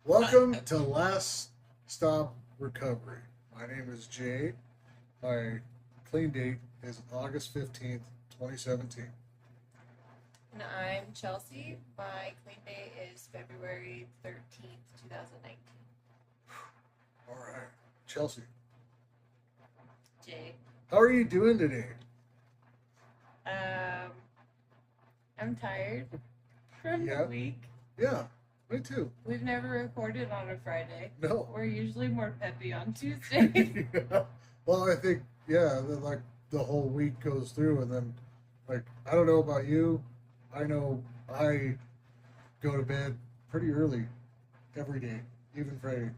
Welcome to Last Stop Recovery. My name is Jay. My clean date is August 15th, 2017. And I'm Chelsea. My clean day is February 13th, 2019. All right. Chelsea, Jay. how are you doing today? Um, I'm tired from Yeah. the week. Yeah, me too. We've never recorded on a Friday. No. We're usually more peppy on Tuesdays. Yeah. Well, I think, yeah, like the whole week goes through, and then, like, I don't know about you. I know I go to bed pretty early every day, even Friday.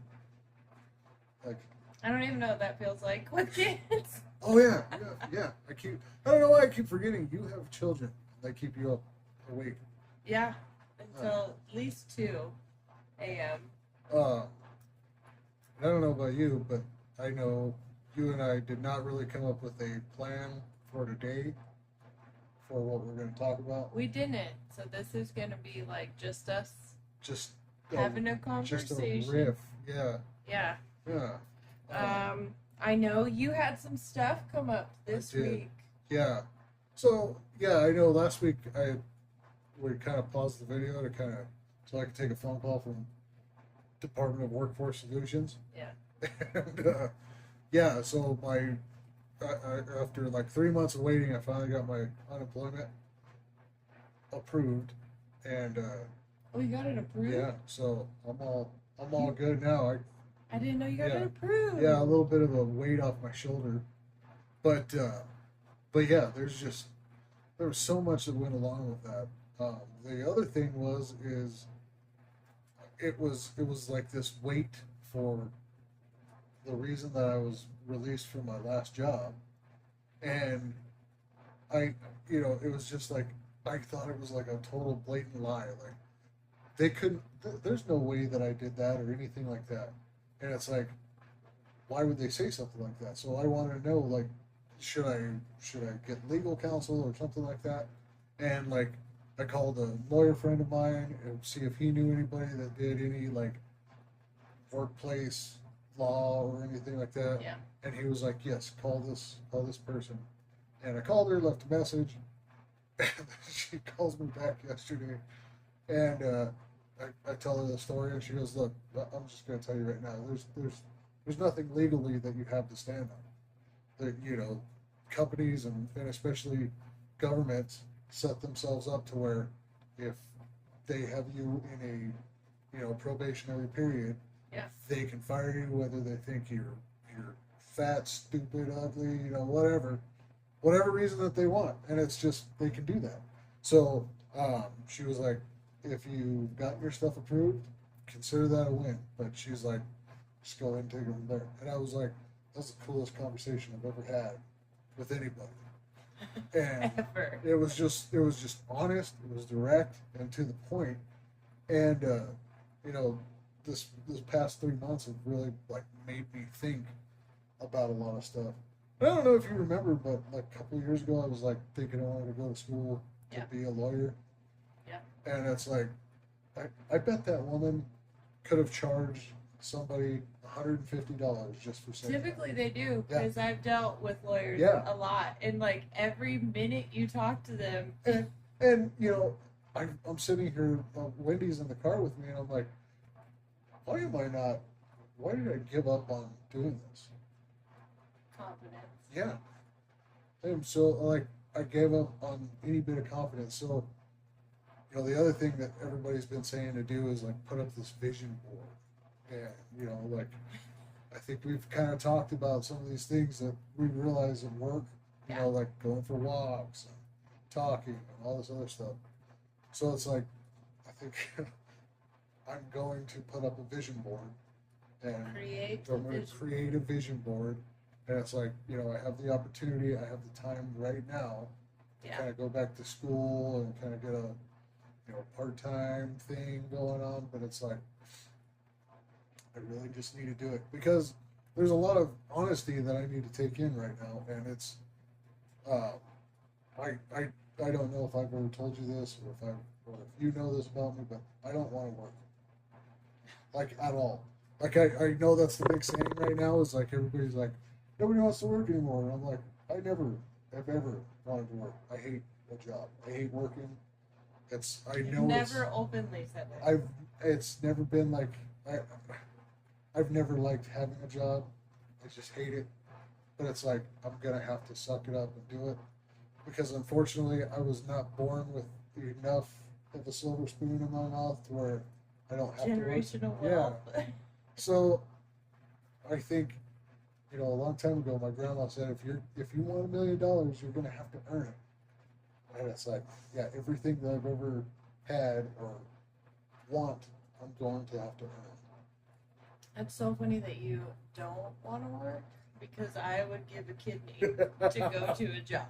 Like, I don't even know what that feels like with kids. oh yeah. I don't know why I keep forgetting you have children. They keep you up awake. Yeah, until at least 2 a.m. Uh, I don't know about you, but I know you and I did not really come up with a plan for today for what we're going to talk about. We didn't. So this is going to be like just us Just having a just a conversation. riff. Yeah, Yeah. yeah. I know you had some stuff come up this did. week. Yeah. So yeah, I know last week we kind of paused the video to kind of so I could take a phone call from Department of Workforce Solutions. Yeah. And yeah, so after like 3 months of waiting, I finally got my unemployment approved, and Oh, you got it approved? yeah, so I'm all good now. I didn't know you got Yeah. it approved. Yeah, a little bit of a weight off my shoulder, but yeah, there was so much that went along with that. The other thing is it was like this wait for the reason that I was released from my last job, and I, it was just like I thought it was like a total blatant lie. Like they couldn't. There's no way that I did that or anything like that. And it's like, why would they say something like that? So I wanted to know, like, should I get legal counsel or something like that? And like, I called a lawyer friend of mine and see if he knew anybody that did any like workplace law or anything like that. Yeah. And he was like, yes, call this person. And I called her, left a message, and she calls me back yesterday, and I tell her the story, and she goes, "Look, I'm just going to tell you right now. There's nothing legally that you have to stand on. That companies and especially governments set themselves up to where if they have you in a probationary period, Yeah. they can fire you whether they think you're fat, stupid, ugly, whatever reason that they want, and it's just they can do that. So she was like, if you got your stuff approved, consider that a win. But she's like, just go ahead and take it from there. And I was like, that's the coolest conversation I've ever had with anybody. And Ever. it was just honest, it was direct and to the point. And you know, this past 3 months have really like made me think about a lot of stuff. I don't know if you remember, but like a couple of years ago, I was like thinking I wanted to go to school to Yeah. be a lawyer, Yeah. and it's like, I bet that woman could have charged somebody $150 just for saying Typically they do, Yeah. because I've dealt with lawyers Yeah. a lot, and like every minute you talk to them, that. And I'm sitting here, Wendy's in the car with me, and I'm like, why am I not? Why did I give up on doing this? confidence. Yeah, I'm so like I gave up on any bit of confidence. So the other thing that everybody's been saying to do is like put up this vision board, and like I think we've kind of talked about some of these things that we realize at work. Yeah. Like going for walks and talking and all this other stuff. So it's like I think I'm going to put up a vision board, and Create I'm going to vision. create a vision board. And it's like, I have the opportunity, I have the time right now to Yeah. kind of go back to school and kind of get a, part-time thing going on. But it's like, I really just need to do it because there's a lot of honesty that I need to take in right now. And it's, uh, I don't know if I've ever told you this or if you know this about me, but I don't want to work. like at all. Like I know that's the big saying right now is like everybody's like nobody wants to work anymore. And I'm like I never have ever wanted to work. I hate a job. I hate working. I You've know never openly said that. it's never been like I I've never liked having a job. I just hate it. But it's like I'm gonna have to suck it up and do it because unfortunately I was not born with enough of a silver spoon in my mouth to where I don't have Generational to work. wealth. Yeah. So I think a long time ago my grandma said if you want $1 million you're gonna have to earn it. And it's like yeah everything that I've ever had or want I'm going to have to earn. It's so funny that you don't want to work because I would give a kidney to go to a job.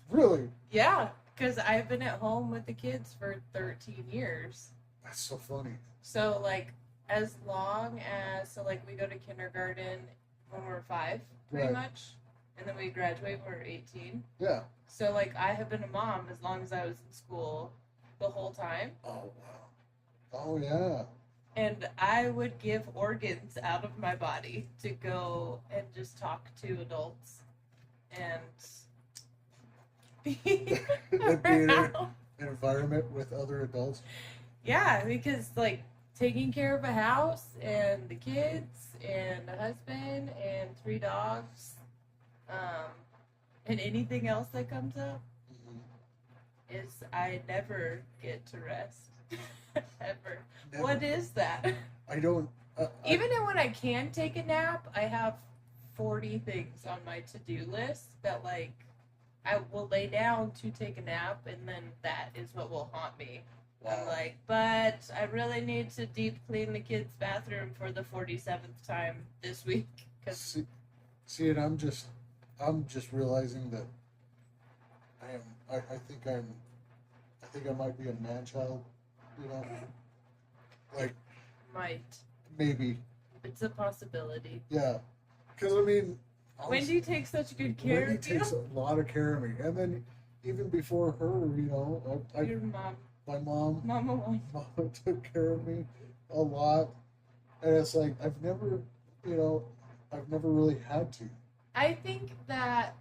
Really? Yeah, because I've been at home with the kids for 13 years. That's so funny. So, like, as long as, so, like, we go to kindergarten when we're 5, pretty Right. much, and then we graduate when we're 18. Yeah. So, like, I have been a mom as long as I was in school the whole time. Oh wow. Oh yeah. And I would give organs out of my body to go and just talk to adults and be And be in around. an environment with other adults. Yeah, because like taking care of a house and the kids and a husband and 3 dogs, and anything else that comes up Mhm. is I never get to rest. Ever. Never. What is that? I don't. Even when I can take a nap, I have 40 things on my to-do list that like I will lay down to take a nap and then that is what will haunt me. I'm Wow. like, but I really need to deep clean the kids' bathroom for the 47th time this week. Cause See, and I'm just realizing that I am. I think I might be a man child. You know, like might. maybe. It's a possibility. Yeah. Because I mean, Wendy takes such good care Wendy of you. takes a lot of care of me, and then even before her, Your mom. my mom. Mama one. Mama took care of me a lot, and it's like I've never really had to. I think that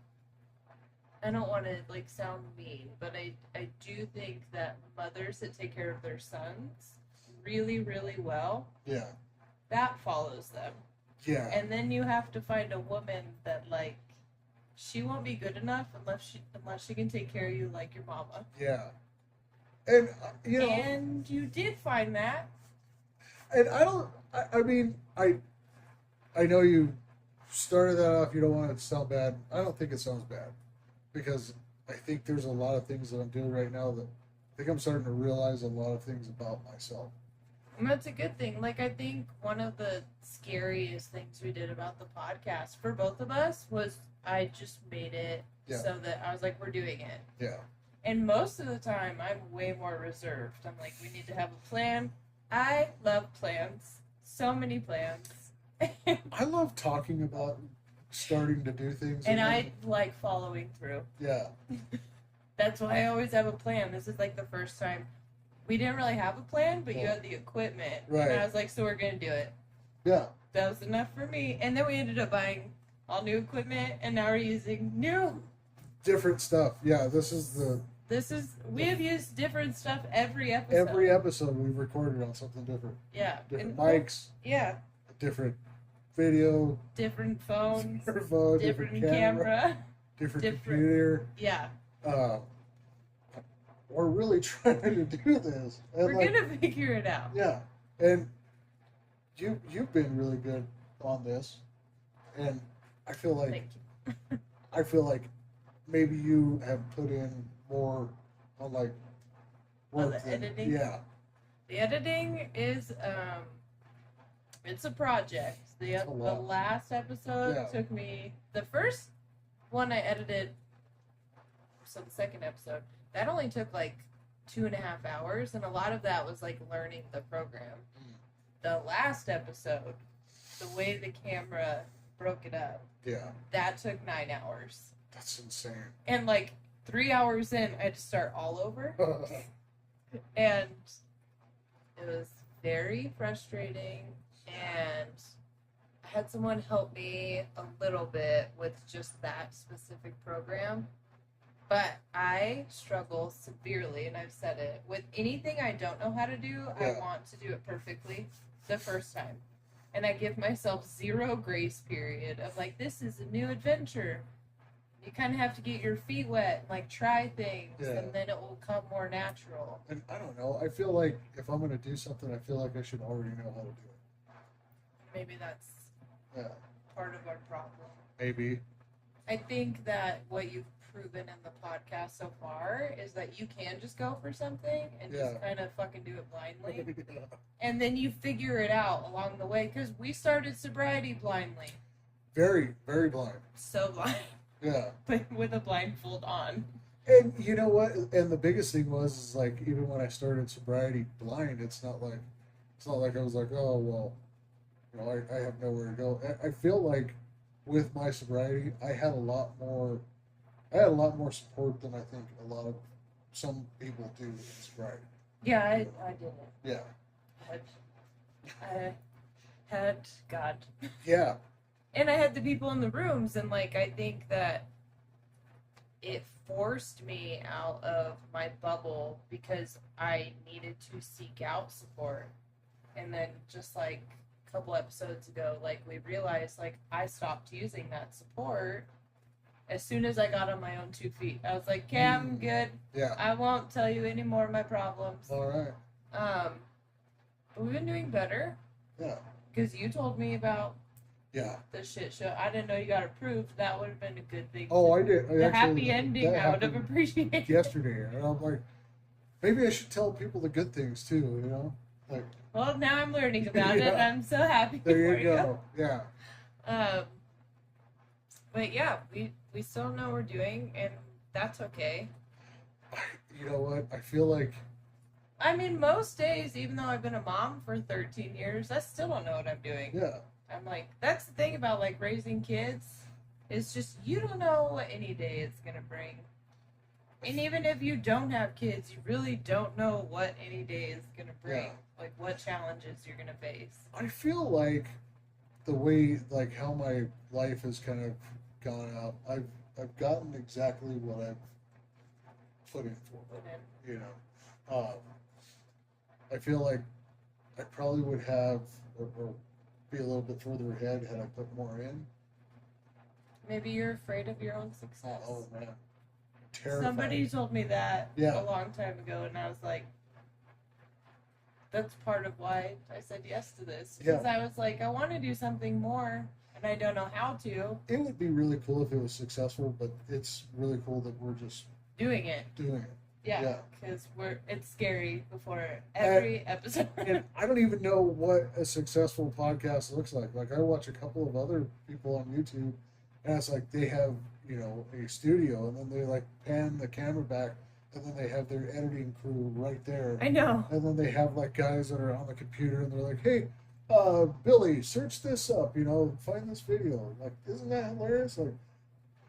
I don't want to like sound mean, but I do think that mothers that take care of their sons really, really well, Yeah, that follows them. yeah, And then you have to find a woman that like she won't be good enough unless she can take care of you like your mama. yeah, and And you did find that. and I don't. I mean, I know you started that off. You don't want it to sound bad. I don't think it sounds bad because I think there's a lot of things that I'm doing right now that I think I'm starting to realize a lot of things about myself. And that's a good thing. Like, I think one of the scariest things we did about the podcast for both of us was I just made it Yeah. so that I was like, we're doing it. Yeah, And most of the time, I'm way more reserved. I'm like, we need to have a plan. I love plans. So many plans. I love talking about starting to do things, And I like following through. yeah, That's why I always have a plan. This is like the first time. We didn't really have a plan, but you Yeah. had the equipment. Right. And I was like, so we're going to do it. yeah. That was enough for me. And then we ended up buying all new equipment, and now we're using new. Different stuff. Yeah, this is We have used different stuff every episode. every episode we've recorded on something different. Yeah. Different And- mics, Yeah. different video, Different phones. different phone, different different camera, camera. different different- computer. Yeah. We're really trying to do this. And We're like, going to figure it out. yeah, and you've been really good on this, and I feel like Thank you. maybe you have put in more on like On work the than- editing? Yeah, The editing is, it's a project. The It's a lot. last episode Yeah. took me, the first one I edited, so the second episode, that only took like 2.5 hours, and a lot of that was like learning the program. Mm. The last episode, the way the camera broke it up, yeah, that took 9 hours. that's insane. And like 3 hours in, I had to start all over, and it was very frustrating, and I had someone help me a little bit with just that specific program. But I struggle severely, and I've said it, with anything I don't know how to do. Yeah. I want to do it perfectly the first time. And I give myself zero grace period of like, this is a new adventure. You kind of have to get your feet wet and like try things, Yeah. and then it will come more natural. And I don't know. I feel like if I'm going to do something, I feel like I should already know how to do it. Maybe that's Yeah. part of our problem. Maybe. I think that what you've proven in the podcast so far is that you can just go for something and Yeah. just kind of fucking do it blindly. And then you figure it out along the way, because we started sobriety blindly. Very, very blind. So blind. Yeah. But with a blindfold on. And you know what? And the biggest thing was is like even when I started sobriety blind, it's not like I was like, oh well, you know, I have nowhere to go. I feel like with my sobriety, I had a lot more support than I think a lot of some people do in sobriety. Yeah, I didn't. Yeah. I had God. Yeah. And I had the people in the rooms, and like I think that it forced me out of my bubble because I needed to seek out support. And then just like a couple episodes ago, like we realized like I stopped using that support as soon as I got on my own 2 feet. I was like, okay, I'm good. Yeah. I won't tell you any more of my problems. All right. But we've been doing better Yeah. because you told me about Yeah. the shit show. I didn't know you got approved. That would have been a good thing. Oh, too. I did. The Actually, happy ending, that I would have happened appreciated. yesterday, and I'm like, maybe I should tell people the good things too. You know, like Well, now I'm learning about it. Yeah. I'm so happy there for you go. Yeah. But yeah, we still know what we're doing, and that's okay. You know what? I feel like I mean, most days, even though I've been a mom for 13 years, I still don't know what I'm doing. yeah. I'm like, that's the thing about like raising kids. It's just you don't know what any day is gonna bring. And even if you don't have kids, you really don't know what any day is gonna bring. Yeah. Like what challenges you're gonna face. I feel like the way like how my life has kind of gone out, I've gotten exactly what I've put in for. You know, I feel like I probably would have or be a little bit further ahead had I put more in. Maybe you're afraid of your own success. Oh man, terrified. Somebody told me that Yeah. a long time ago, and I was like, that's part of why I said yes to this. Because I was like, I want to do something more, and I don't know how to. It would be really cool if it was successful, but it's really cool that we're just Doing it. doing it. Yeah, because it's scary before every episode. And I don't even know what a successful podcast looks like. Like I watch a couple of other people on YouTube, and it's like they have, you know, a studio, and then they like pan the camera back, and then they have their editing crew right there, I know. and then they have like guys that are on the computer, and they're like, hey, Billy, search this up, you know, find this video. Like, isn't that hilarious? Like,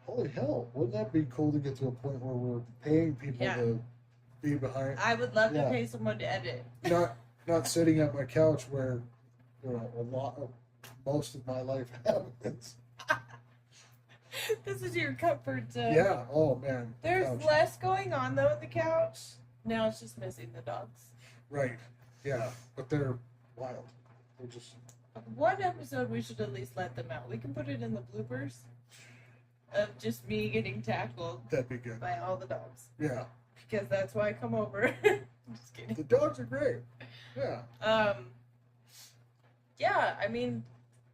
holy hell, wouldn't that be cool to get to a point where we're paying people Yeah. to be behind, I would love to Yeah. pay someone to edit. not sitting at my couch where, you know, most of my life happens. This is your comfort zone. Yeah. Oh man. There's couch. less going on though at the couch. Now it's just missing the dogs. Right. Yeah, but they're wild. They're just. One episode we should at least let them out. We can put it in the bloopers of just me getting tackled That'd be good. by all the dogs. Yeah. Because that's why I come over. I'm just kidding. The dogs are great. Yeah. Yeah, I mean,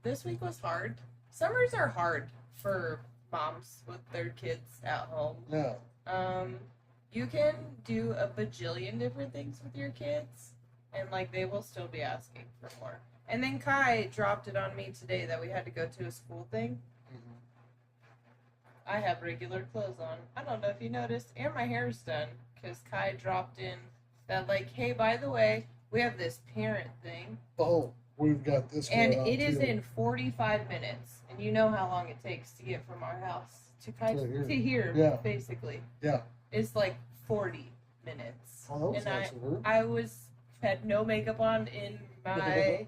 this week was hard. Summers are hard for moms with their kids at home. Yeah. You can do a bajillion different things with your kids, and like they will still be asking for more. And then Kai dropped it on me today that we had to go to a school thing. Mhm. I have regular clothes on. I don't know if you noticed, and my hair's done because Kai dropped in that like, hey, by the way, we have this parent thing, Oh, we've got this. and going on, it is too. in 45 minutes, and you know how long it takes to get from our house to Kai To to here, Yeah. basically. Yeah. It's like 40 minutes. Oh, that was and nice of her. I had no makeup on in my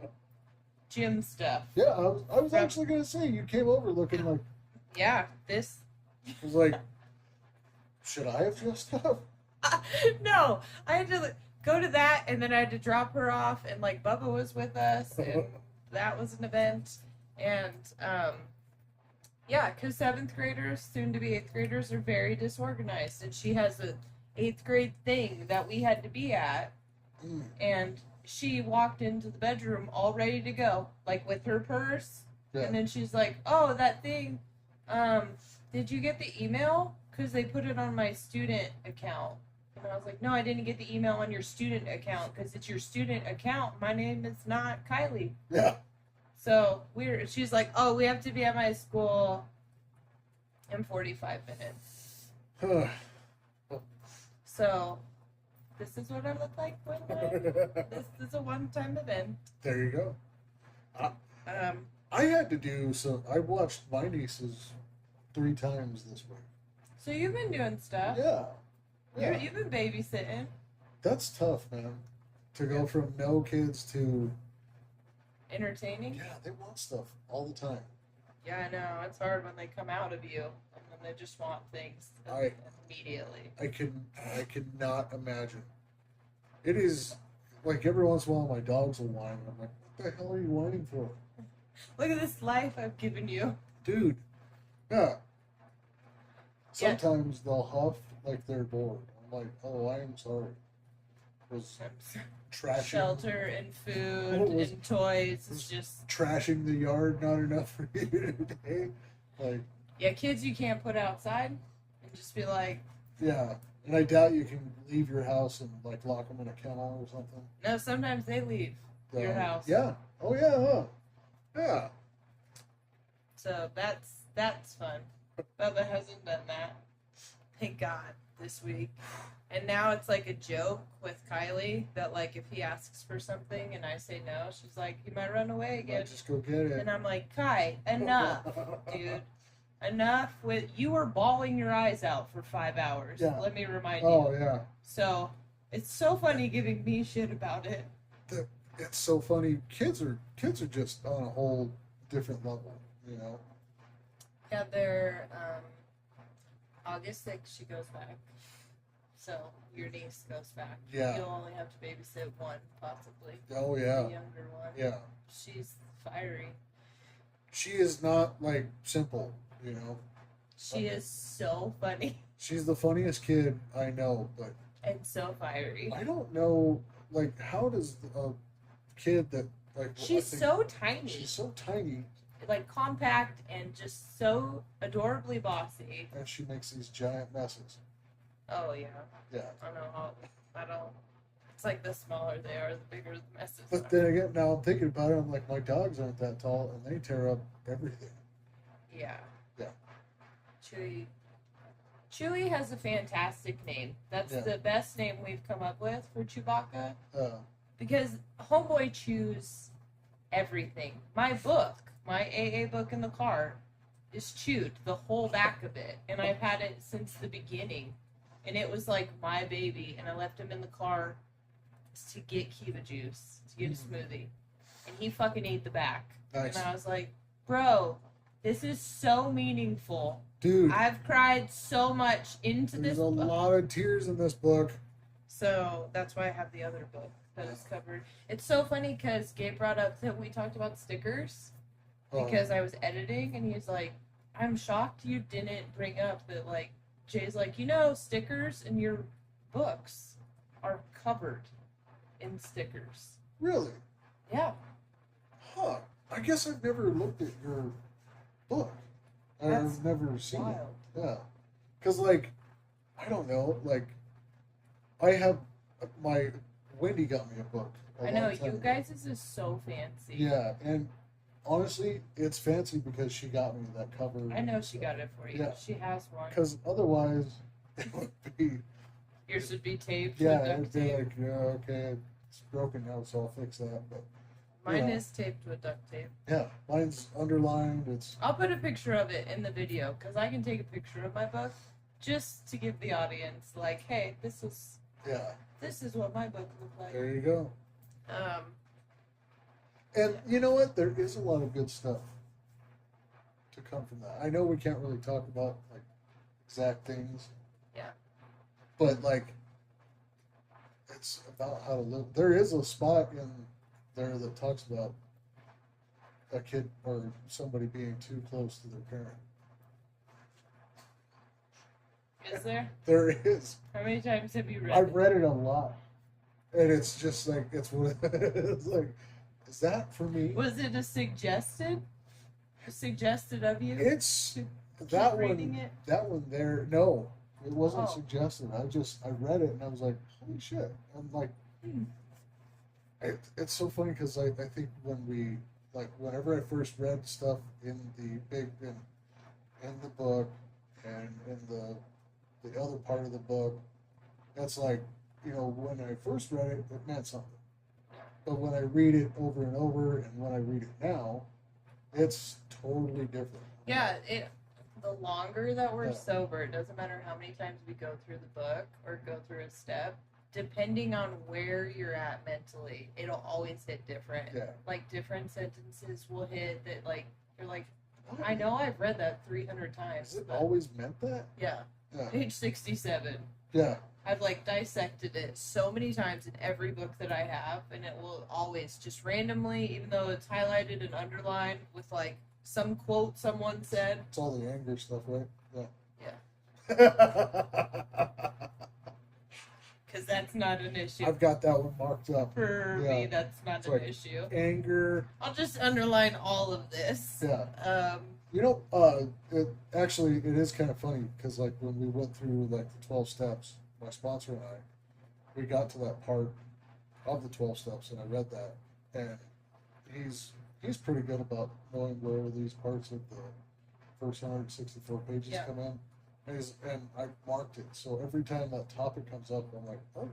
gym stuff. Yeah, I was From- actually gonna say you came over looking like Yeah, this. I was like, should I have dressed up? No, I had to go to that, and then I had to drop her off, and like Bubba was with us, and that was an event, and yeah, because 7th graders, soon to be 8th graders, are very disorganized, and she has a 8th grade thing that we had to be at, Mm. and she walked into the bedroom all ready to go, like with her purse, Yeah. and then she's like, "Oh, that thing, did you get the email? Because they put it on my student account." And I was like, "No, I didn't get the email on your student account because it's your student account. My name is not Kylie." Yeah. So she's like, "Oh, we have to be at my school in 45 minutes." So this is what I look like when this is a one-time event. There you go. Um, I had to do so. I watched my nieces 3 times this week. so you've been doing stuff. Yeah. Yeah. You've been babysitting. That's tough, man. To go from no kids to Entertaining? yeah, they want stuff all the time. Yeah, I know. It's hard when they come out of you and then they just want things immediately. I cannot imagine. It is like every once in a while my dogs will whine. I'm like, what the hell are you whining for? Look at this life I've given you. Dude. Yeah. Sometimes they'll huff like they're bored. I'm like, oh, I am sorry. Was trashing Shelter and food was- and toys. It's just trashing the yard not enough for you today? Like, yeah, kids you can't put outside and just be like, yeah. And I doubt you can leave your house and like lock them in a kennel or something. no. Sometimes they leave your house. Yeah. Oh yeah. Huh. Yeah. So that's fun. Bubba hasn't done that. Thank God this week. And now it's like a joke with Kylie that like if he asks for something and I say no, she's like, "You might run away again." Just go get it. And I'm like, "Kai, enough, dude. Enough with you were bawling your eyes out for 5 hours." Yeah. Let me remind Oh you. yeah. So it's so funny giving me shit about it. It's so funny. Kids are just on a whole different level, you know. Yeah, they're August 6th she goes back. So your niece goes back. Yeah. You'll only have to babysit one, possibly. Oh The yeah. younger one. Yeah. She's fiery. She is not like simple, you know. She is so funny She's the funniest kid I know, but and so fiery. I don't know like how does a kid that like She's so tiny. she's so tiny Like compact and just so adorably bossy. and she makes these giant messes. Oh yeah. Yeah. I don't know how. I don't. It's like the smaller they are, the bigger the messes But are. then again, now I'm thinking about it. I'm like, my dogs aren't that tall, and they tear up everything. Yeah. Yeah. Chewy. Chewy has a fantastic name. That's Yeah. the best name we've come up with for Chewbacca Uh, because Homeboy chews everything. My book, my AA book in the car, is chewed, the whole back of it, and I've had it since the beginning. And it was like my baby, and I left him in the car to get Kiva juice, to get a smoothie. And he fucking ate the back. nice, And I was like, bro, this is so meaningful. dude. I've cried so much into There's this a book. lot of tears in this book. So that's why I have the other book that is covered. It's so funny because Gabe brought up that we talked about stickers because I was editing, and he's like, I'm shocked you didn't bring up that, like, Jay's like, stickers in your books are covered in stickers. Really? Yeah. Huh? I guess I've never looked at your book. That's I've never seen wild. it. Yeah, because like, I don't know. Like, I have my Wendy got me a book. I know, you guys is so fancy. Yeah, and honestly, it's fancy because she got me that cover. I know she got it for you. Yeah. She has one. Because otherwise, it would be Yours would be taped yeah, with it'd duct be tape. like okay, it's broken now, so I'll fix that. But Mine yeah. is taped with duct tape. yeah, mine's underlined. It's I'll put a picture of it in the video because I can take a picture of my book just to give the audience like, hey, this is yeah. what my book looked like. There you go. And you know what? There is a lot of good stuff to come from that. I know we can't really talk about like exact things. Yeah. But like, it's about how to live. There is a spot in there that talks about a kid or somebody being too close to their parent. Is there? There is. How many times have you read I've it? read it a lot, and it's just like it's what it's like. Is that for me? Was it suggested of you? It's Keep that reading one. it? That one there. No, it wasn't Oh. suggested. I read it and I was like, holy shit! I'm like, Hmm. it's so funny because I think whenever I first read stuff in in the book and in the other part of the book, that's like, when I first read it, it meant something. But when I read it over and over, and when I read it now, it's totally different. Yeah, the longer that we're Yeah. sober, it doesn't matter how many times we go through the book or go through a step, depending on where you're at mentally, it'll always hit different. Yeah. Like different sentences will hit that like you're like, I know I've read that 300 times. Has it but- always meant that? Yeah. Yeah. Page 67. Yeah. I've like dissected it so many times in every book that I have, and it will always just randomly, even though it's highlighted and underlined with like some quote someone said. It's all the anger stuff, right? Yeah. Yeah. Because that's not an issue. I've got that one marked up. For Yeah. me, that's not It's an like- issue. Anger. I'll just underline all of this. Yeah. It is kind of funny because like when we went through like the 12 steps, my sponsor and I, we got to that part of the 12 steps and I read that, and he's pretty good about knowing where these parts of the first 164 pages Yeah. come in. And I marked it, so every time that topic comes up, I'm like, oh,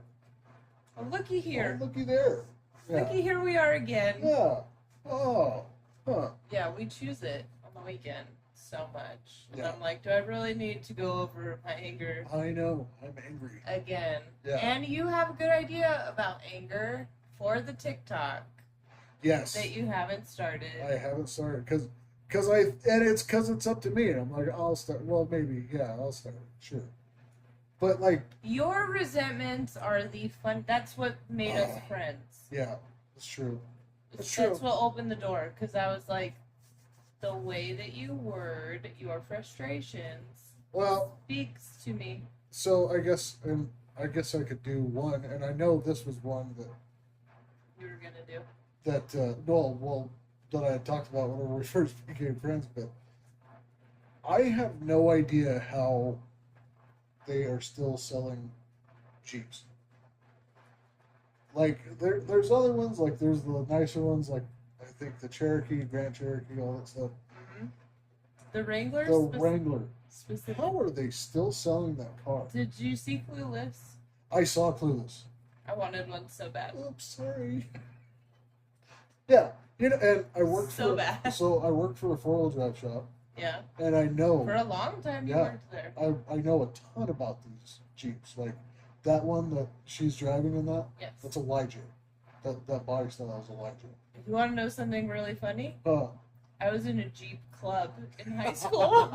Oh, looky here. looky there. Yeah. Looky here we are again. Yeah. Oh. Huh. Yeah, we choose it on the weekend so much. And Yeah. I'm like, do I really need to go over my anger I know. I'm angry. again? Yeah. And you have a good idea about anger for the TikTok Yes. that you haven't started. I haven't started because it's up to me, and I'm like, I'll start. Well, maybe, yeah, I'll start. Sure, but like, Your resentments are the fun. That's what made us friends. yeah, it's true. It's That's true. what opened the door. Because I was like, the way that you word your frustrations Well, speaks to me. so I guess I could do one, and I know this was one You were gonna do. that I had talked about whenever we first became friends, but I have no idea how they are still selling Jeeps. Like there's other ones, like there's the nicer ones, like I think the Cherokee, Grand Cherokee, all that stuff. Hmm. The Wrangler. The Wrangler. Specific. How are they still selling that car? Did you see Clueless? I saw Clueless. I wanted one so bad. Oops, sorry. Yeah, and I worked So for bad. so I worked for a 4-wheel drive shop, Yeah. and I know For a long time, you Yeah. worked there. I know a ton about these Jeeps. Like that one that she's driving in that, Yes. that's a YJ. That body style is a YJ. If you want to know something really funny, Uh, I was in a Jeep club in high school.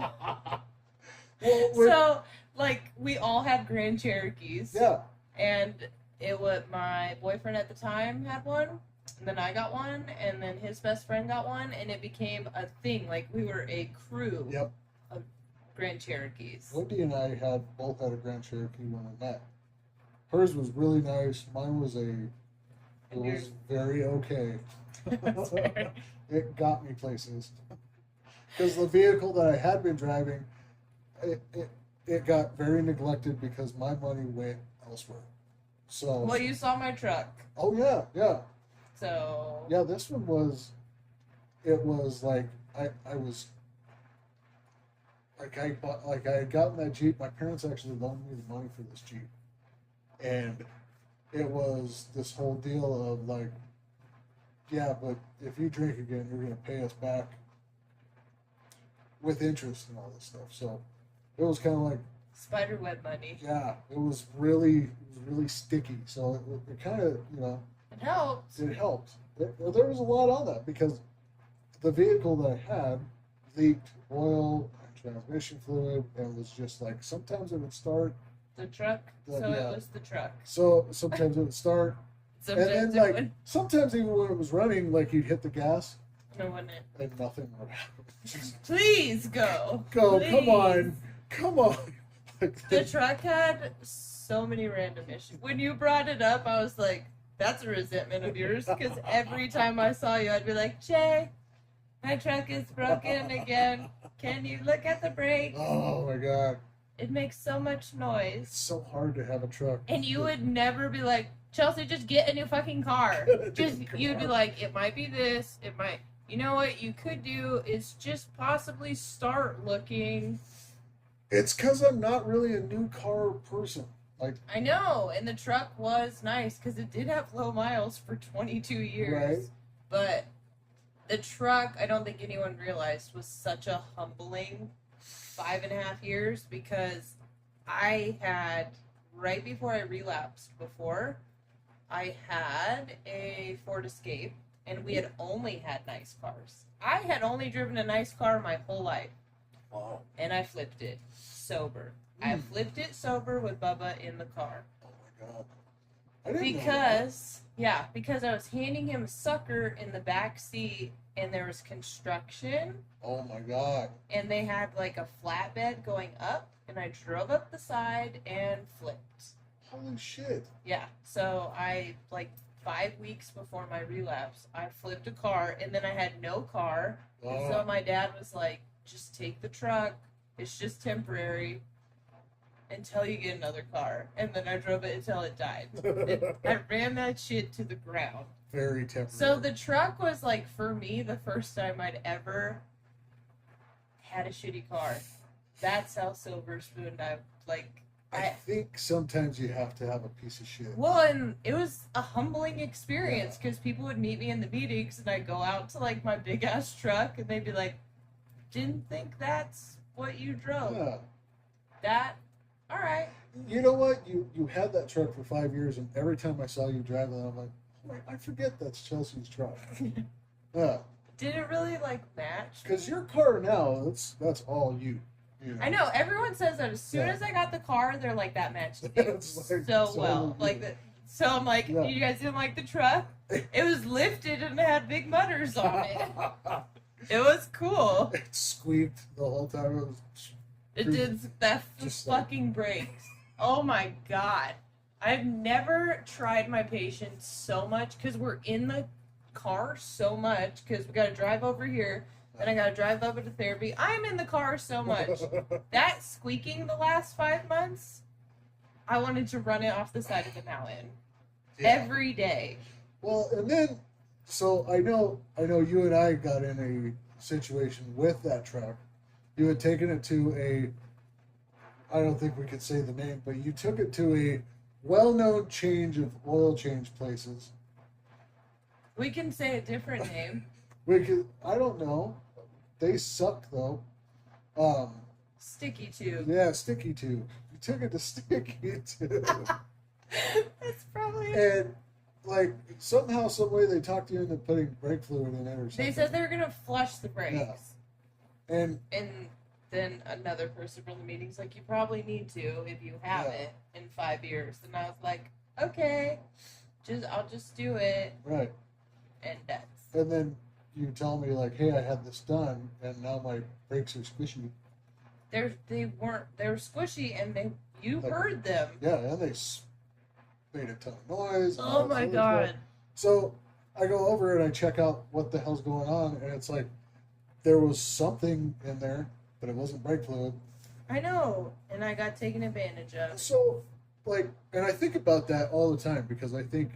well, So, like, we all had Grand Cherokees. yeah, And it was my boyfriend at the time had one, and then I got one, and then his best friend got one, and it became a thing. Like, we were a crew yep. of Grand Cherokees. Wendy and I both had a Grand Cherokee when we met. Hers was really nice. Mine was And was very okay. That's fair. It got me places. Because the vehicle that I had been driving, it got very neglected because my money went elsewhere. So, Well, you saw my truck. oh yeah. So, Yeah, this one was, it was like, I was, like I had gotten that Jeep. My parents actually loaned me the money for this Jeep. And it was this whole deal of like, yeah, but if you drink again, you're going to pay us back with interest and all this stuff. So it was kind of like, spiderweb money. yeah, it was really sticky. So it kind of, It It helps. It helped. There was a lot on that because the vehicle that I had leaked oil and transmission fluid and was just like sometimes it would start. The truck. So Yeah. it was the truck. So sometimes it would start, and then Sometimes it like would. sometimes even when it was running, like you'd hit the gas No, wouldn't it? and nothing would happen. Please go. Go, Please. come on. Like, The truck had so many random issues. When you brought it up, I was like, that's a resentment of yours. Because every time I saw you, I'd be like, Jay, my truck is broken again. Can you look at the brakes? oh my god, It makes so much it's noise. so hard to have a truck. And you would never be like, Chelsea, just get a new fucking car. Just you'd be like, it might be this, it might. You know what you could do is just possibly start looking. It's because I'm not really a new car person. Like, I know, and the truck was nice because it did have low miles for 22 years. Right. But the truck, I don't think anyone realized, was such a humbling 5.5 years because I had, right before I relapsed I had a Ford Escape, and we had only had nice cars. I had only driven a nice car my whole life, wow. and I flipped it sober. I flipped it sober with Bubba in the car. Oh my god. I didn't know that. Because I was handing him a sucker in the back seat, and there was construction, Oh my god. and they had like a flatbed going up, and I drove up the side and flipped. Holy shit. Yeah, so I, like 5 weeks before my relapse, I flipped a car, and then I had no car. And so Oh. my dad was like, just take the truck. It's just temporary until you get another car. And then I drove it until it died. I ran that shit to the ground. Very temporary. So the truck was like, for me, the first time I'd ever had a shitty car. That's how Silver Spoon I like. I think sometimes you have to have a piece of shit. Well, and it was a humbling experience because people would meet me in the meetings, and I'd go out to like my big ass truck, and they'd be like, "Didn't think that's what you drove." Yeah. That, all right. You know what? You had that truck for 5 years, and every time I saw you drive it, I'm like, I forget that's Chelsea's truck. Yeah. Did it really like match? Because your car now, that's all you. You know? I know everyone says that as soon Yeah. as I got the car, they're like that matched you It's like so so well. good. Like so I'm like, Yeah. you guys didn't like the truck? It was lifted and it had big mutters on it. It was cool. It squeaked the whole time. It was. It did that Just like- fucking brakes. Oh my god. I've never tried my patience so much because we're in the car so much because we got to drive over here. Then I got to drive over to therapy. I'm in the car so much. That squeaking the last 5 months, I wanted to run it off the side of the mountain Yeah. every day. Well, and then, so I know you and I got in a situation with that truck. You had taken it to I don't think we could say the name, but you took it to a well-known oil change places. We can say a different name. I don't know. They suck though. Sticky Tube. Yeah, Sticky Tube. You took it to Sticky Tube. That's probably And like somehow, some way, they talked you into putting brake fluid in it or something. They said they were going to flush the brakes. And And then another person from the meeting's like, you probably need to if you haven't in 5 years. And I was like, okay, I'll just do it. right. And that's And then you tell me like, hey, I had this done, and now my brakes are squishy. they were squishy, and you Like- heard them. Yeah, and they made a ton of noise. and Oh all this my other god. stuff. So I go over and I check out what the hell's going on, and it's like there was something in there, but it wasn't brake fluid. I know. And I got taken advantage of. So, like, and I think about that all the time because I think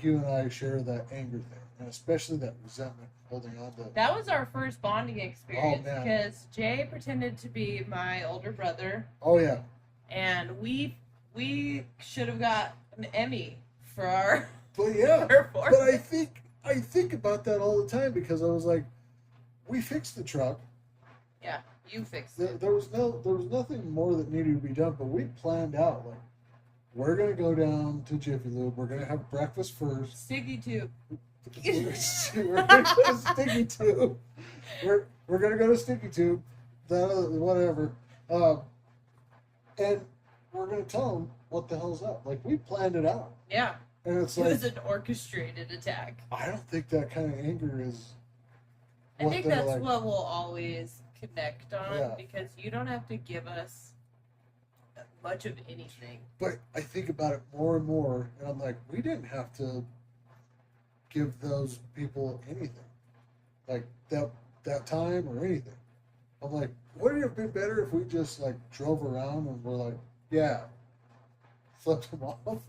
you and I share that anger thing, and especially that resentment, holding on to. That was our first bonding experience man. because Jay pretended to be my older brother, Oh yeah, and we should have got an Emmy for our but yeah, performance. but I think about that all the time because I was like, we fixed the truck. You fixed it. There was nothing more that needed to be done, but we planned out like, we're gonna go down to Jiffy Lube. We're gonna have breakfast first. Sticky tube. We're gonna go to Sticky Tube. We're gonna go to Sticky Tube. That whatever. And we're gonna tell them what the hell's up. Like we planned it out, Yeah. and it's It like was an orchestrated attack. I don't think that kind of anger is. I think they're that's like. what we'll always connect on Yeah. because you don't have to give us much of anything. But I think about it more and more, and I'm like, we didn't have to give those people anything, like that time or anything. I'm like, wouldn't it have been better if we just like drove around and were like, yeah, flipped them off?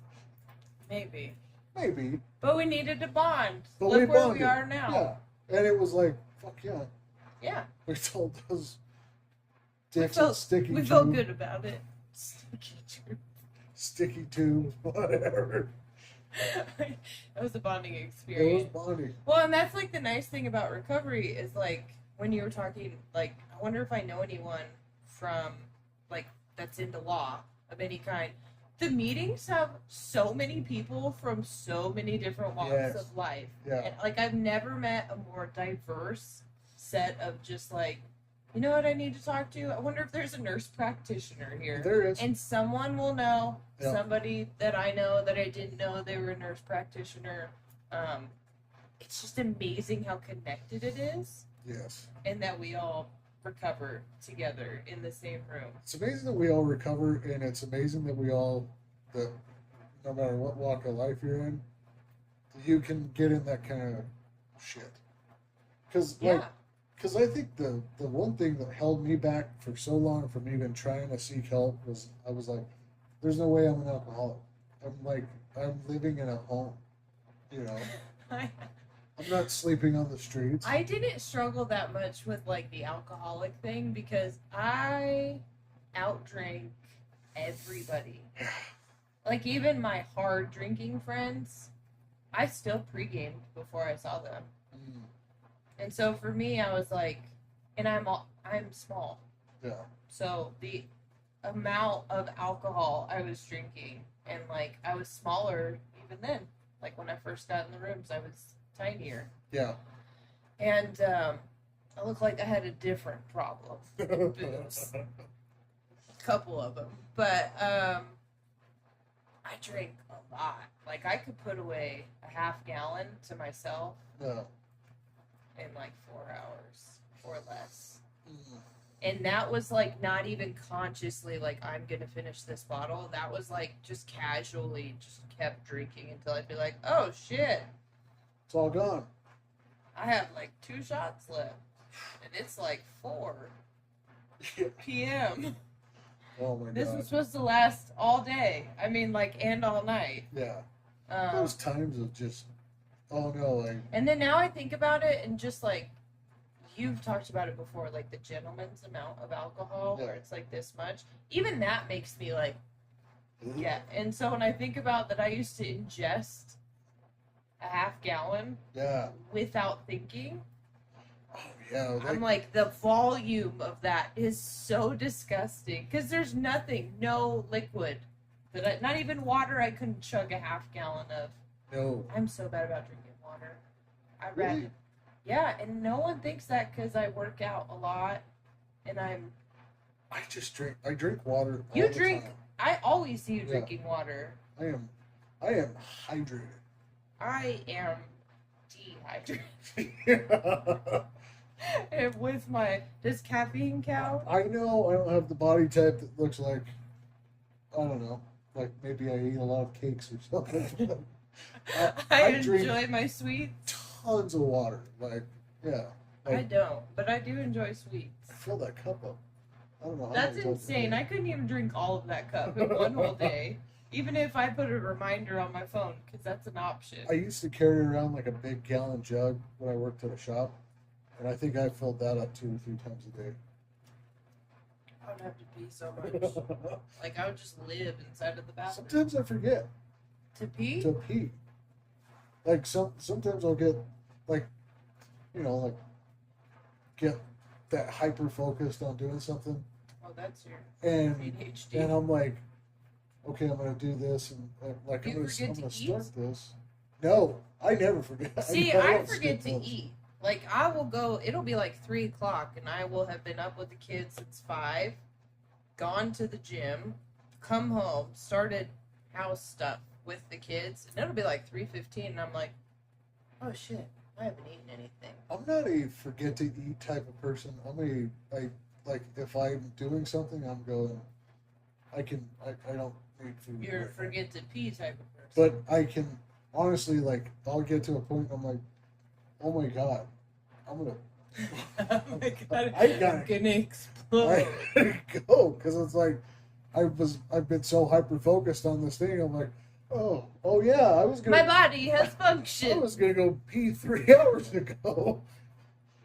Maybe. Maybe. But we needed to bond. But Look we where bonded. we are now. Yeah. And it was like, fuck yeah. Yeah. We told those We dicks felt, and sticky we tube, felt good about it. Sticky tube. sticky tubes, whatever. That was a bonding It was experience. bonding. Well, and that's like the nice thing about recovery is like when you were talking, like, I wonder if I know anyone from like that's into law of any kind. The meetings have so many people from so many different walks Yes. of life. Yeah. And like I've never met a more diverse set of just like, you know what I need to talk to? I wonder if there's a nurse practitioner here. There is. And someone will know, Yeah. somebody that I know that I didn't know they were a nurse practitioner. It's just amazing how connected it is Yes. and that we all recover together in the same room. It's amazing that we all recover, and it's amazing that we all, that no matter what walk of life you're in, you can get in that kind of shit. Because Yeah. because I think the one thing that held me back for so long from even trying to seek help was I was like, there's no way I'm an alcoholic. I'm living in a home, you know. I'm not sleeping on the streets. I didn't struggle that much with like the alcoholic thing because I outdrank everybody. Like even my hard drinking friends, I still pre-gamed before I saw them. Mm, And so for me, I was like, and I'm small, yeah. so the amount of alcohol I was drinking, and like I was smaller even then. Like when I first got in the rooms, I was tinier, Yeah. and I looked like I had a different problem. Booze, a couple of them, but I drank a lot. Like I could put away a half gallon to myself Yeah. in like 4 hours or less. Mm, And that was like not even consciously like I'm gonna finish this bottle. That was like just casually just kept drinking until I'd be like, oh shit, it's all gone. I have like 2 shots left. And it's like 4 p.m. Oh my This god. was supposed to last all day. I mean like and all night. Yeah. Um, Those times of just, oh no, like, and then now I think about it and just like you've talked about it before, like the gentleman's amount of alcohol where Yeah. it's like this much. Even that makes me like, yeah. And so when I think about that, I used to ingest a half gallon yeah. without thinking. Oh yeah. I'm like, the volume of that is so disgusting because there's nothing, no liquid that not even water I couldn't chug a half gallon of. No. I'm so bad about drinking water. I Really? read, yeah, and no one thinks that because I work out a lot, and I drink water all You the drink- time. I always see you Yeah. drinking water. I am hydrated. I am dehydrated. I And with does caffeine count? know I don't have the body type that looks like, I don't know, like maybe I eat a lot of cakes or something. I drink enjoy my sweets. tons of water. Like, yeah. I Like, don't, but I do enjoy sweets. fill that cup up. I don't know how That's many times a insane. day. I couldn't even drink all of that cup in one whole day, even if I put a reminder on my phone, because that's an option. I used to carry around like a big gallon jug when I worked at a shop, and I think I filled that up 2 or 3 times a day. I would have to pee so much. Like I would just live inside of the bathroom. Sometimes I forget To pee? to pee. Like sometimes I'll get like, like get that hyper focused on doing something, Oh, that's your and ADHD. I'm like, okay, I'm gonna do this, and like Do you I'm forget gonna to eat? start this. No, I never forget. See, I I don't forget skip to meals. eat. Like I will go. It'll be like 3 o'clock, and I will have been up with the kids since 5, gone to the gym, come home, started house stuff with the kids, and it'll be like 3:15, and I'm like, oh shit, I haven't eaten anything. I'm not a forget to eat type of person. I like if I'm doing something, I'm going. I don't need food. You're a right now. forget to pee type of person. But I can honestly like I'll get to a point I'm like, oh my god, I'm gonna Oh my god, I gotta- I'm gonna explode. I gotta go because it's like I've been so hyper focused on this thing. I'm like, oh yeah, My body has I function. was gonna go pee 3 hours ago.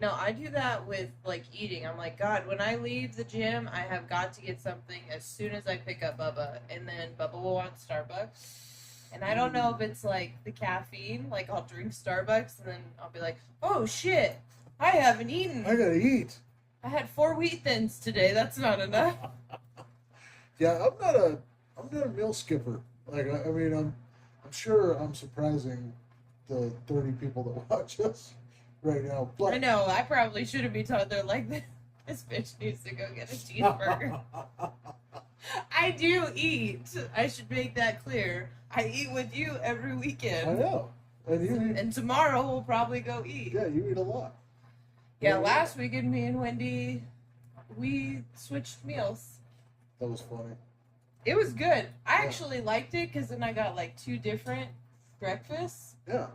No, I do that with like eating. I'm like, God, when I leave the gym, I have got to get something as soon as I pick up Bubba, and then Bubba will want Starbucks. And I don't know if it's like the caffeine, like I'll drink Starbucks and then I'll be like, oh shit, I haven't eaten. I gotta eat. I had 4 wheat thins today. That's not enough. Yeah, I'm not a meal skipper. Like I mean I'm sure I'm surprising the 30 people that watch us right now. But I know, I probably shouldn't be told they're like, this bitch needs to go get a cheeseburger. I do eat. I should make that clear. I eat with you every I weekend. know. And you eat, And tomorrow we'll probably go eat. yeah, you eat a lot. Yeah, last weekend me and Wendy, we switched meals. That was funny. It was good. I Yeah. actually liked it because then I got like 2 different breakfasts. Yeah.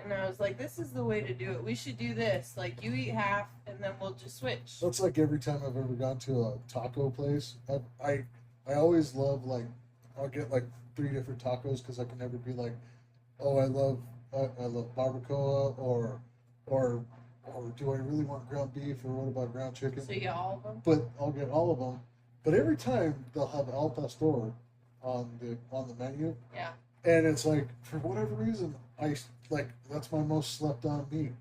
And I was like, this is the way to do it. We should do this. Like, you eat half and then we'll just switch. That's like every time I've ever gone to a taco place. I always love like I'll get like 3 different tacos because I can never be like, oh I love barbacoa or do I really want ground beef or what about ground chicken? So you get all of them? But I'll get all of them. But every time they'll have al pastor on the menu, Yeah. and it's like for whatever reason like that's my most slept on meat.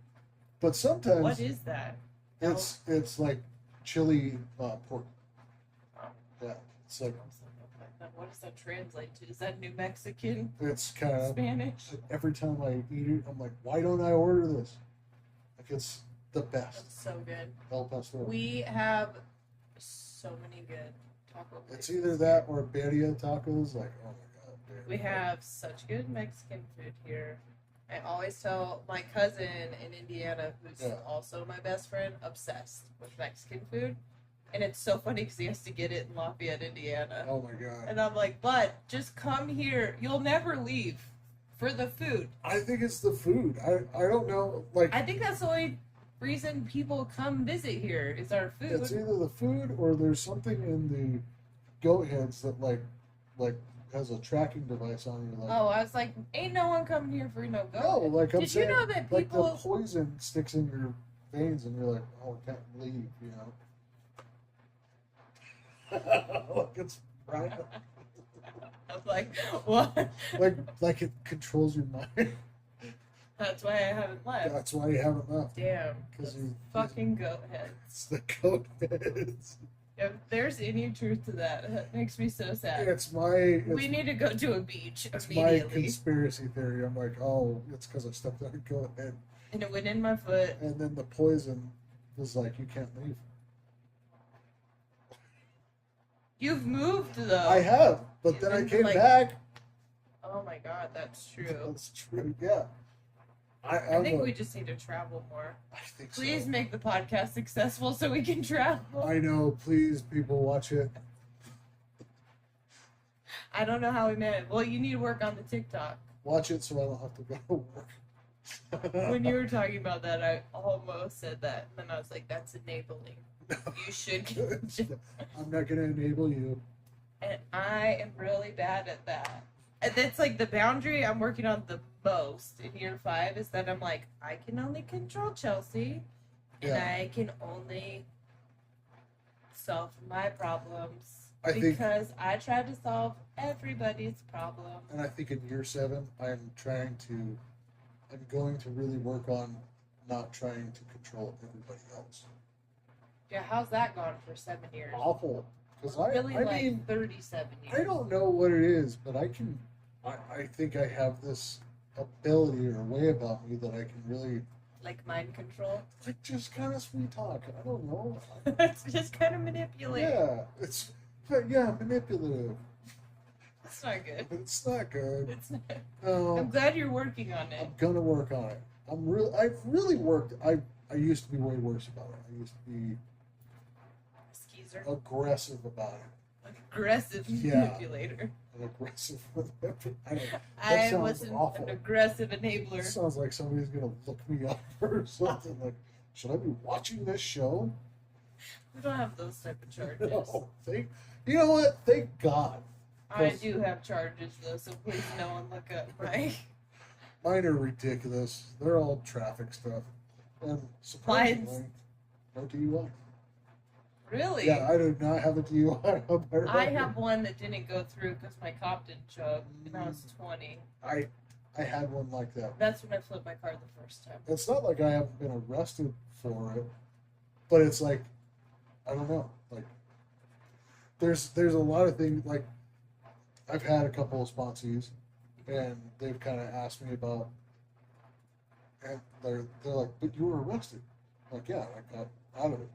But sometimes What is that? it's like chili pork. Oh. Yeah, it's like What does that translate to? Is that New Mexican? it's kind of Spanish? every time I eat it, I'm like, why don't I order this? Like it's the best That's so good. El Pastor. We have so many good taco It's places. either that or birria tacos. Like, oh my god, dude. We have such good Mexican food here. I always tell my cousin in Indiana, who's Yeah. also my best friend, obsessed with Mexican food. And it's so funny because he has to get it in Lafayette, Indiana. Oh my god. And I'm like, bud, just come here. You'll never leave for the food. I think it's the food. I don't know. Like, I think that's the only reason people come visit here is our food. it's either the food or there's something in the goat heads that like has a tracking device on you. Like, Oh, I was like, ain't no one coming here for no goat. no, like I'm Did you saying, know that like the people? poison sticks in your veins, and you're like, oh, I can't leave. You know. Like it's right. I was like, what? Like it controls your mind. That's why I haven't left. That's why you haven't left. Damn. 'Cause those you- fucking goat heads. It's the goat heads. If there's any truth to that, that makes me so sad. It's my We need to go to a beach it's my immediately. conspiracy theory. I'm like, oh, it's because I stepped on a goat head, And it went in my foot. and then the poison was like, you can't leave. You've moved though. I have, but then I Even, came like- back. Oh my god, that's true. That's true. Yeah. I I'm think a- we just need to travel more. I think Please so. make the podcast successful so we can travel. I know. Please, people, watch it. I don't know how we managed. Well, you need to work on the TikTok. Watch it so I don't have to go to work. When you were talking about that, I almost said that, and then I was like, "That's enabling. You should." I'm not gonna enable you. And I am really bad at that. And that's like the boundary I'm working on the most in year 5 is that I'm like, I can only control Chelsea, and Yeah. I can only solve my problems I think- because I try to solve everybody's problem. And I think in year 7, I'm going to really work on not trying to control everybody else. Yeah, how's that gone for 7 years? Awful. Because Really, I like mean, 37 years. I don't know what it is, but I think I have this ability or way about me that I can really, Like mind control. like, just kind of sweet talk. I don't know. It's just kind of manipulating. Yeah, yeah, manipulative. It's not good. It's not good. It's not. No, I'm glad you're working on it. I'm gonna work on it. I've really worked. I used to be way worse about it. I used to be Skeezer. aggressive about it. An aggressive Yeah. manipulator. An aggressive. I don't. I sounds was awful. an aggressive It enabler. sounds like somebody's gonna look me up or something. Like, should I be watching this show? We don't have those type of charges. No. You know what? Thank God. I do have charges though, so please no one look up my. Mine are ridiculous. They're all traffic stuff, and surprisingly, no DUI. Really? Yeah, I do not have a DUI on my record. I have one that didn't go through because my cop didn't show up, and I was 20. I had one like that. That's when I flipped my car the first time. It's not like I haven't been arrested for it, but it's like, I don't know. Like, there's a lot of things. Like, I've had a couple of sponsees, and they've kind of asked me about, and they're like, but you were arrested. I'm like, yeah, I got out of it,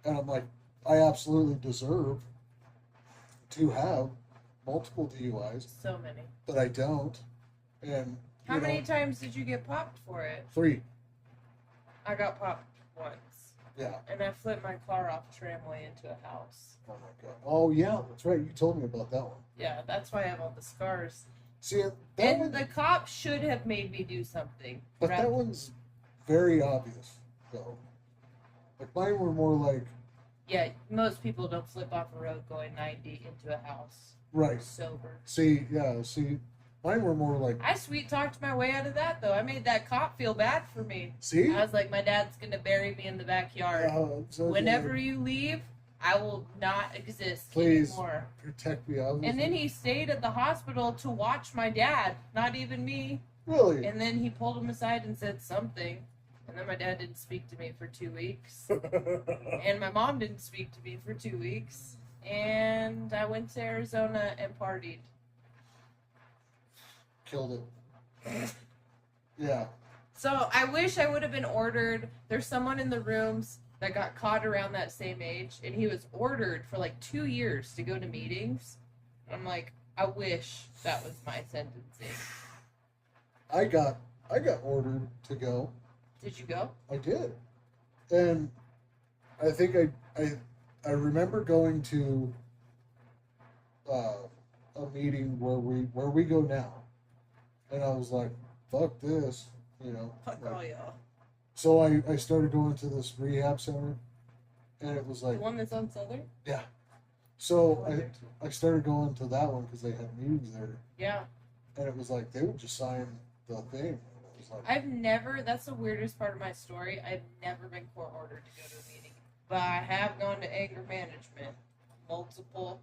and I'm like, I absolutely deserve to have multiple DUIs, So many. but I don't. And How you many know, times did you get popped for it? 3. I got popped once. Yeah. And I flipped my car off a tramway into a house. Oh my god. Oh yeah, that's right. You told me about that one. Yeah, that's why I have all the scars. See, that And one, the cop should have made me do something. but rather- that one's very obvious, though. Like mine were more like, Yeah, most people don't flip off a road going 90 into a house right. sober. See, mine were more like, I sweet talked my way out of that though. I made that cop feel bad for me. see, I was like, my dad's gonna bury me in the backyard. so Whenever you leave, I will not exist Please. anymore. protect me. I was And then he stayed at the hospital to watch my dad, not even me. really. And then he pulled him aside and said something. And then my dad didn't speak to me for 2 weeks. And my mom didn't speak to me for 2 weeks. And I went to Arizona and partied. Killed it. Yeah. So I wish I would have been ordered. There's someone in the rooms that got caught around that same age, and he was ordered for like 2 years to go to meetings. I'm like, I wish that was my sentencing. I got ordered to go. Did you go? I did, and I think I remember going to a meeting where we go now, and I was like, "Fuck this," you know. Fuck like- all y'all. So I started going to this rehab center, and it was The like, one that's on Southern? so Went there too. I started going to that one because they had meetings there, Yeah. and it was like they would just sign the thing. And it was like, I've never, that's the weirdest part of my story. I've never been court ordered to go to a meeting. But I have gone to anger management. Multiple,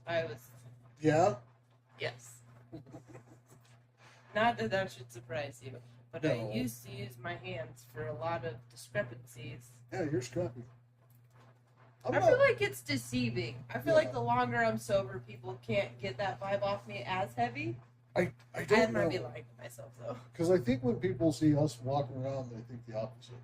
I was, yeah, yes. Not that that should surprise you, but No. I used to use my hands for a lot of discrepancies. yeah, you're scrappy. I'm I not- feel like it's deceiving. I feel like Yeah. the longer I'm sober, people can't get that vibe off me as heavy. I I don't might be know, lying to myself though. because I think when people see us walking around, they think the opposite.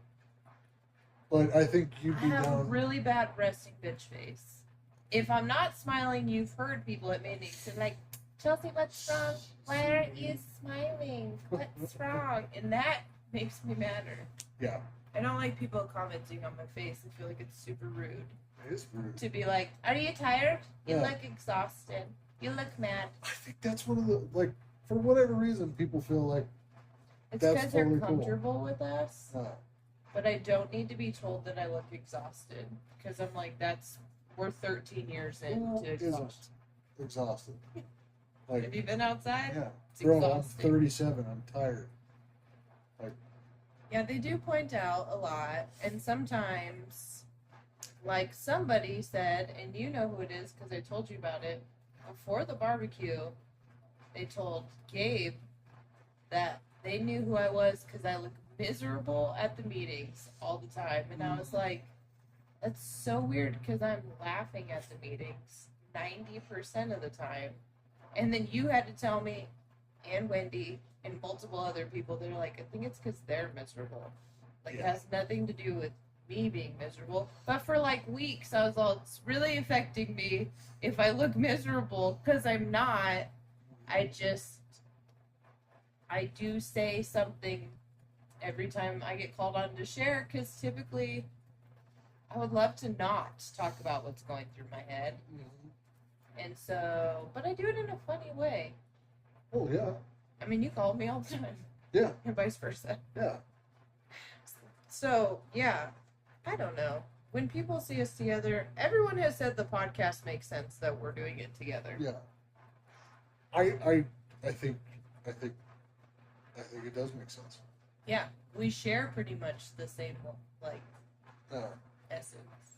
But I think I you'd be have a down. really bad resting bitch face. If I'm not smiling, you've heard people at meetings and like, Chelsea, what's wrong? Why aren't you smiling? What's wrong? And that makes me madder. Yeah, I don't like people commenting on my face. I feel like it's super rude it is rude. to be like, are you tired? You Yeah. look exhausted. You look mad. I think that's one of the, like, for whatever reason, people feel like, It's That's because they're totally cool. comfortable with us. uh, But I don't need to be told that I look exhausted. Because I'm like, we're 13 years who into isn't exhaustion. exhausted? Have Like, you been outside? yeah, It's bro, I'm exhausting. 37. I'm tired. Yeah, they do point out a lot. And sometimes, like somebody said, and you know who it is because I told you about it, before the barbecue, they told Gabe that they knew who I was because I look miserable at the meetings all the time. And I was like, That's so weird because I'm laughing at the meetings 90% of the time. And then you had to tell me, and Wendy, and multiple other people, they're like, I think it's because they're miserable. Like, it Yeah. has nothing to do with me being miserable. But for like weeks, I was all, it's really affecting me if I look miserable because I'm not. I do say something every time I get called on to share because typically I would love to not talk about what's going through my head. And so, but I do it in a funny way. Oh yeah, I mean, you call me all the time. Yeah. And vice versa. yeah. So, yeah, I don't know. When people see us together, everyone has said the podcast makes sense that we're doing it together. Yeah. I think it does make sense. Yeah, we share pretty much the same, like, Yeah. essence.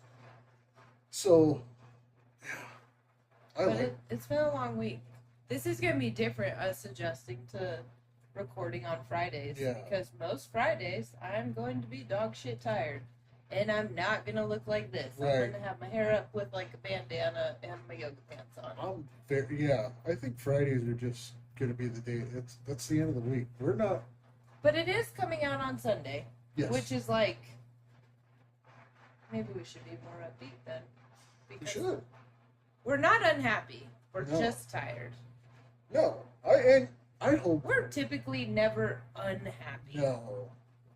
So, yeah. But it's been a long week. This is going to be different, us adjusting to recording on Fridays. Yeah. Because most Fridays, I'm going to be dog shit tired. And I'm not going to look like this. I'm Right. going to have my hair up with like a bandana and my yoga pants on. I think Fridays are just gonna be the day. That's the end of the week. We're not. But it is coming out on Sunday. Yes. Which is like, maybe we should be more upbeat then. we Because should. we're not unhappy. We're No. just tired. No. I hope. We're typically never unhappy. No.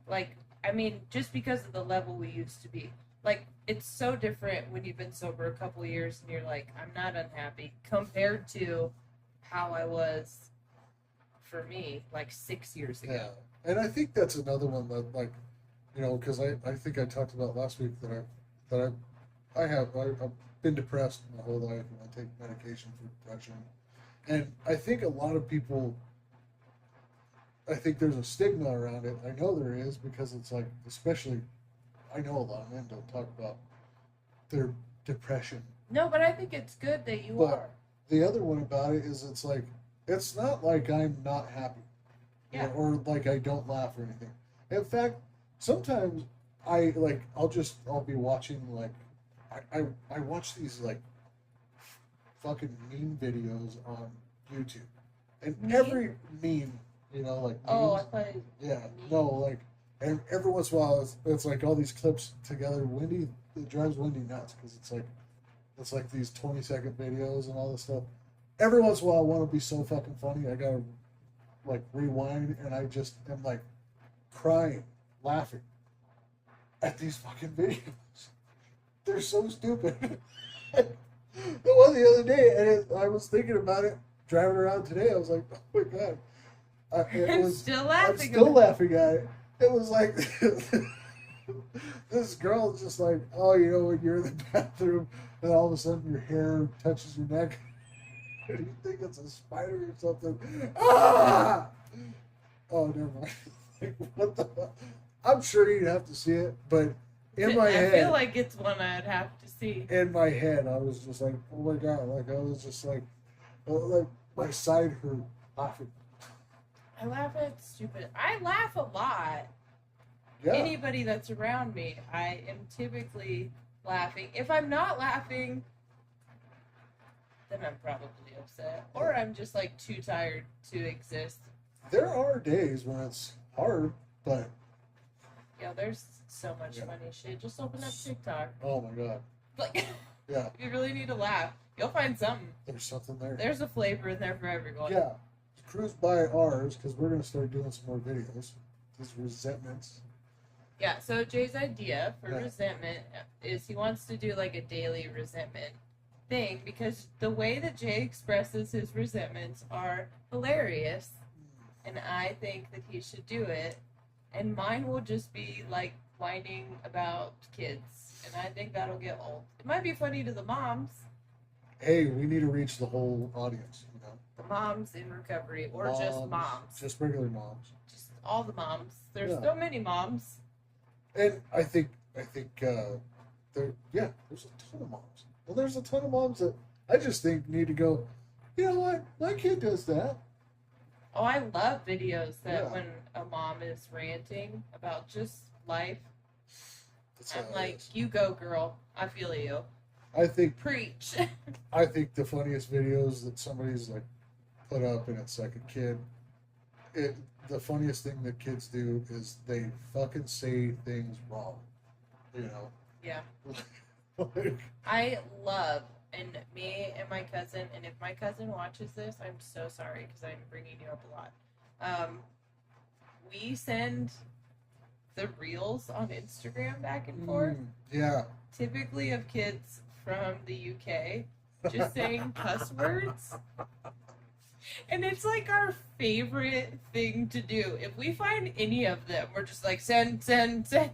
Like, I mean, just because of the level we used to be. Like, it's so different when you've been sober a couple of years and you're like, I'm not unhappy, compared to how I was for me, like 6 years ago. Yeah. And I think that's another one that, like, because I think I talked about last week that I've been depressed my whole life and I take medication for depression. And I think a lot of people, I think there's a stigma around it. I know there is because it's like, especially, I know a lot of men don't talk about their depression. No, but I think it's good that you But- are. The other one about it is it's not like I'm not happy. Yeah. Or like I don't laugh or anything. In fact, sometimes I'll be watching like I watch these like fucking meme videos on YouTube. And Meme? every meme, like Oh, I memes, thought. yeah, no, like, and every once in a while it's like all these clips together. It drives Wendy nuts because it's like these 20-second videos and all this stuff. Every once in a while I want to be so fucking funny. I gotta like rewind and I just am like crying, laughing at these fucking videos. They're so stupid. The one the other day, and I was thinking about it driving around today. I was like, oh my god. I'm still laughing. I'm still laughing at it. It was like this girl's just like, when you're in the bathroom and all of a sudden your hair touches your neck and you think it's a spider or something. Ah! Oh, never mind. Like, what the fuck? I'm sure you'd have to see it, but in my I head, feel like it's one I'd have to see. in my head, I was just like, oh my god, like I was just like my side hurt laughing. I laugh at stupid. I laugh a lot. Yeah. Anybody that's around me, I am typically laughing. If I'm not laughing, then I'm probably upset. Or I'm just like too tired to exist. There are days when it's hard, but Yeah, there's so much Yeah. funny shit. Just open up TikTok. oh my god, Like, yeah, if you really need to laugh, you'll find something. there's something there. There's a flavor in there for everyone. Yeah, cruise by ours because we're gonna start doing some more videos. These resentments. Yeah, so Jay's idea for Yeah. resentment is he wants to do like a daily resentment thing because the way that Jay expresses his resentments are hilarious, and I think that he should do it. And mine will just be like whining about kids, and I think that'll get old. It might be funny to the moms, Hey, we need to reach the whole audience. the moms in recovery, or just moms, just regular moms. just all the moms. There's Yeah. so many moms. And I think there's a ton of moms. Well, there's a ton of moms that I just think need to go, you know what, my kid does that. Oh, I love videos that Yeah. when a mom is ranting about just life. That's how I'm it like, is. you go, girl. I feel you. I think Preach. the funniest videos that somebody's like put up, and it's like a kid. It the funniest thing that kids do is they fucking say things wrong. You know. Yeah. Like, I love, and me and my cousin, and if my cousin watches this, I'm so sorry because I'm bringing you up a lot. We send the reels on Instagram back and forth, yeah. typically of kids from the UK just saying cuss words. And it's like our favorite thing to do. If we find any of them, we're just like, send, send, send.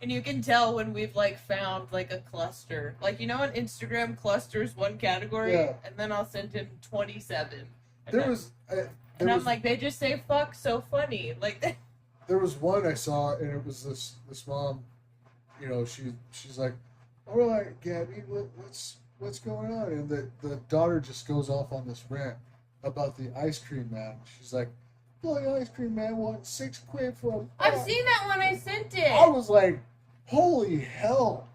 And you can tell when we've like found like a cluster. Like, you know, on Instagram, clusters one category, Yeah. and then I'll send him 27. And There then- was. and I'm like, they just say fuck so funny. Like, There was one I saw, and it was this mom. You know, she's like, "All right, Gabby, what's going on?" And the daughter just goes off on this rant about the ice cream man. She's like, "Boy, ice cream man wants £6 for a I've pot." seen that one, I sent it. I was like, "Holy hell!"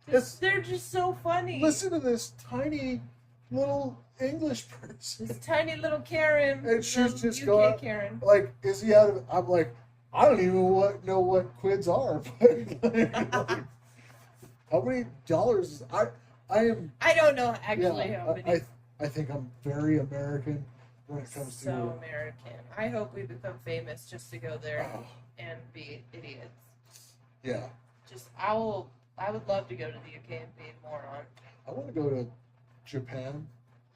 They're just so funny. Listen to this tiny little English person. This tiny little Karen. And she's the just UK going- Karen. Like, is he out of? I'm like, I don't even know what quids are. But like, how many dollars? I am. I don't know actually Yeah, how many. I think I'm very American when it comes So to. American. I hope we become famous just to go there Oh, and be idiots. yeah, Just I would love to go to the UK and be a moron. I want to go to Japan.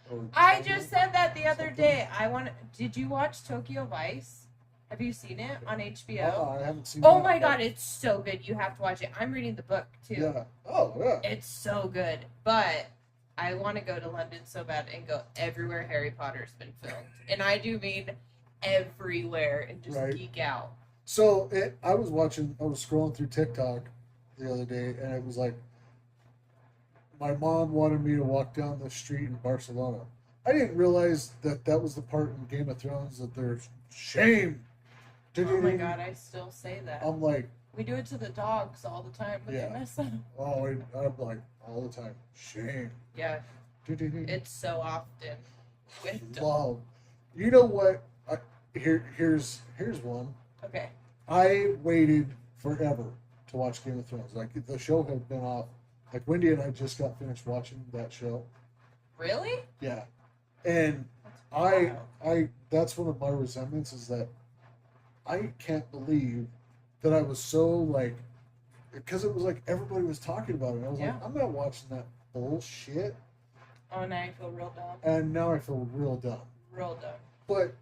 Or I China. just said that the other Something. day. Did you watch Tokyo Vice? Have you seen it on HBO? I haven't seen. Oh that, my but- god, it's so good. You have to watch it. I'm reading the book too. Yeah. Oh yeah. It's so good. But I want to go to London so bad and go everywhere Harry Potter's been filmed. And I do mean everywhere and just Right. geek out. So I was scrolling through TikTok the other day, and it was like, my mom wanted me to walk down the street in Barcelona. I didn't realize that was the part in Game of Thrones that there's shame. Oh my god, I still say that. I'm like, We do it to the dogs all the time when Yeah. they mess up. oh, I'm like all the time, shame. Yeah, It's it's so often with dogs. love. You know what? Here's one. Okay. I waited forever to watch Game of Thrones. Like, the show had been off. Like, Wendy and I just got finished watching that show. Really? Yeah, and That's wild. that's one of my resentments, is that I can't believe that I was so like, because it was like everybody was talking about it. I was Yeah. like, I'm not watching that bullshit, Oh, now I feel real dumb. and now I feel real dumb. Real dumb. But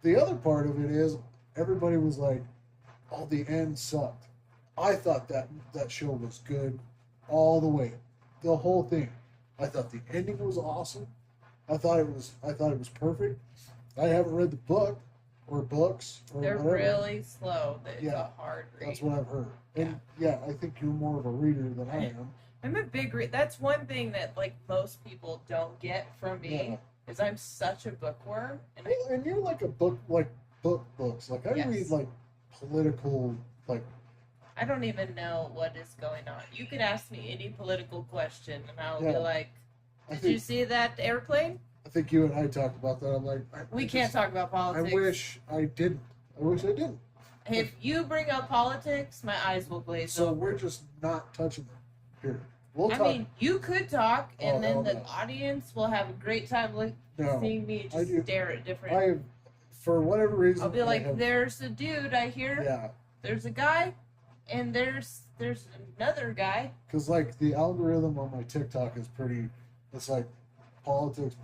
the other part of it is everybody was like, "Oh, the end sucked." I thought that show was good all the way, the whole thing. I thought the ending was awesome. I thought it was perfect. I haven't read the book or books or They're whatever. really slow. It's Yeah, a hard read. That's what I've heard. And yeah, I think you're more of a reader than I am. I'm a big read. That's one thing that like most people don't get from me Yeah. is I'm such a bookworm, and I, Well, and you're like a books. Like, I Yes. read like political, like, I don't even know what is going on. You could ask me any political question, and I'll Yeah. be like, I "Did you think see that airplane?" I think you and I talked about that. I'm like, We I can't just- talk about I politics. wish I didn't. I wish I didn't. If you bring up politics, my eyes will glaze So over. we're just not touching it here. We'll I talk. mean, you could talk, and Oh, then hell the no. audience will have a great time No, seeing me I just do- stare at different. I have, for whatever reason, I'll be I like, have- "There's a dude I hear. yeah, There's a guy, and there's another guy." because like the algorithm on my TikTok is pretty. It's like politics,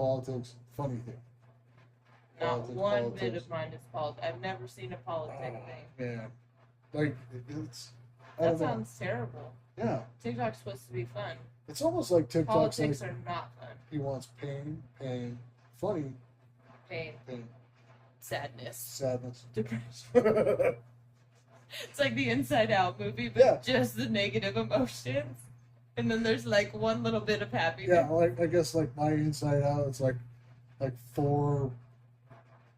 funny thing. Not Politics, one bit politics. of mine is politics. I've never seen a politic Oh, thing. man, like it's. I That don't know. sounds terrible. Yeah, TikTok's supposed to be fun. it's almost like TikTok's Politics like are not fun. he wants pain, funny, Pain, pain, sadness, sadness. depression. It's like the Inside Out movie, but Yeah. just the negative emotions. And then there's like one little bit of happiness. Yeah, like I guess like my Inside Out, it's like 4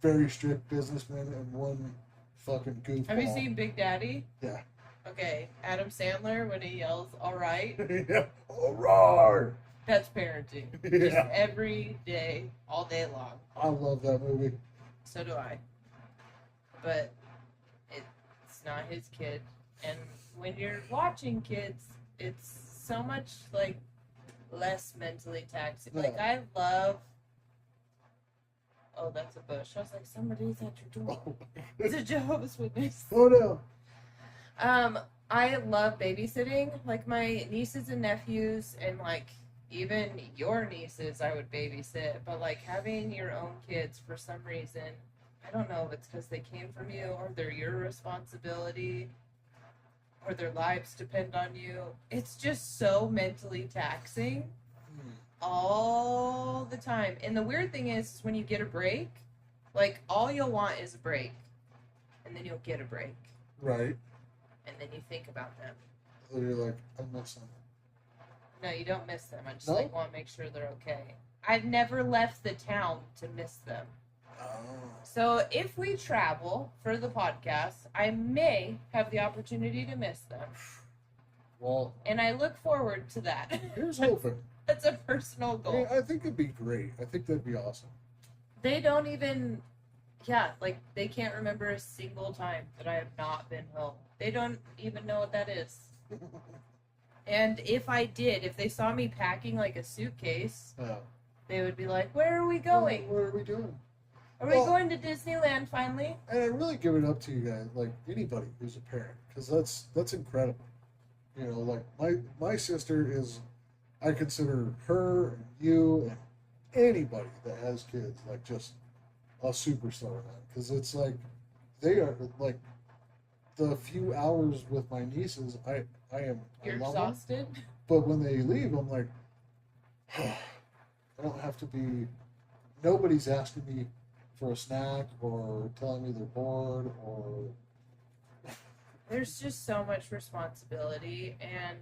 very strict businessmen and one fucking goofball. Have you seen Big Daddy? Yeah. Okay, Adam Sandler when he yells, "All right," Yeah. Oh, roar! that's parenting. Just Yeah. every day, all day long. I love that movie. So do I. But it's not his kid. And when you're watching kids, it's so much like less mentally taxing. Like Yeah. I love. Oh, that's a bush. I was like, somebody's at your door. Oh, It's a Jehovah's Witness. oh no. I love babysitting. Like my nieces and nephews, and like even your nieces, I would babysit. But like having your own kids for some reason, I don't know if it's because they came from you or they're your responsibility or their lives depend on you. It's just so mentally taxing all the time. And the weird thing is when you get a break, like all you'll want is a break, and then you'll get a break, Right. and then you think about them. So you're like, I miss them. No, you don't miss them. I just No? like want to make sure they're okay. I've never left the town to miss them. Oh. So if we travel for the podcast, I may have the opportunity to miss them. Well, And I look forward to that. here's hoping. That's a personal goal. I think it'd be great. I think that'd be awesome. They don't even, yeah, like they can't remember a single time that I have not been home. They don't even know what that is. And if I did, if they saw me packing like a suitcase, Yeah. they would be like, "Where are we going? What are we doing? Are we Well- going to Disneyland finally?" And I really give it up to you guys, like anybody who's a parent, because that's incredible. You know, like my sister is, I consider her and you and anybody that has kids like just a superstar, man. Because it's like they are like the few hours with my nieces, I You're love them. exhausted. But when they leave, I'm like, I don't have to be. Nobody's asking me for a snack or telling me they're bored or. There's just so much responsibility, and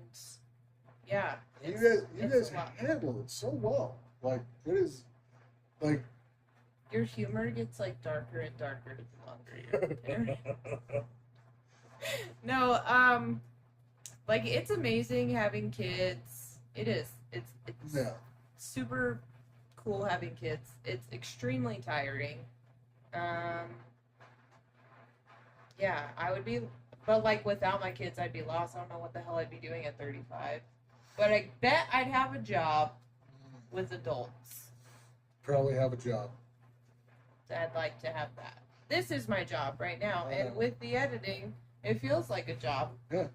yeah, You it's guys a lot. handle it so well. Like it is, like. Your humor gets like darker and darker the longer you're there. No, like it's amazing having kids. It is. It's Yeah. super cool having kids. It's extremely tiring. Yeah, I would be, but like without my kids, I'd be lost. I don't know what the hell I'd be doing at 35. But I bet I'd have a job with adults. Probably have a job. I'd like to have that. This is my job right now, Yeah. and with the editing, it feels like a job. Yeah.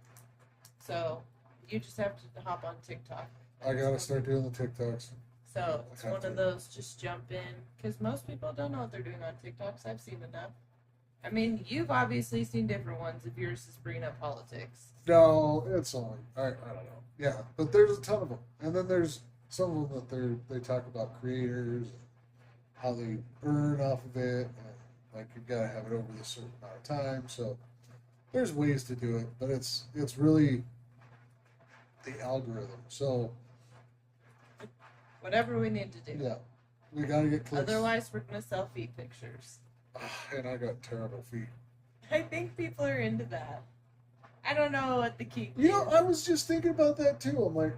So you just have to hop on TikTok. I gotta start doing the TikToks. So it's I have one of to. those just jump in because most people don't know what they're doing on TikToks. I've seen enough. I mean, you've obviously seen different ones if yours is bringing up politics. No, it's only I don't know. Yeah, but there's a ton of them, and then there's some of them that they talk about creators, and how they earn off of it, and like you gotta have it over this certain amount of time. So there's ways to do it, but it's really the algorithm. So Whatever we need to do. yeah, we gotta get clicks. Otherwise, we're gonna sell feet pictures. And I got terrible feet. I think people are into that. I don't know what the key. You know, I was just thinking about that too. I'm like,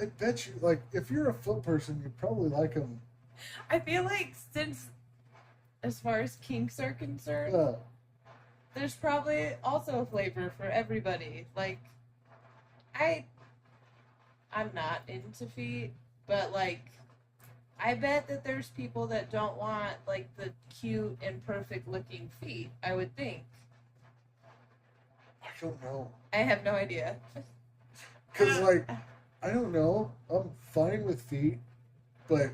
I bet you, like, if you're a foot person, you probably like them. I feel like since, as far as kinks are concerned, Yeah, there's probably also a flavor for everybody. Like, I'm not into feet, but like, I bet that there's people that don't want like the cute and perfect looking feet. I would think. I don't know. I have no idea. Because, like, I don't know. I'm fine with feet, but.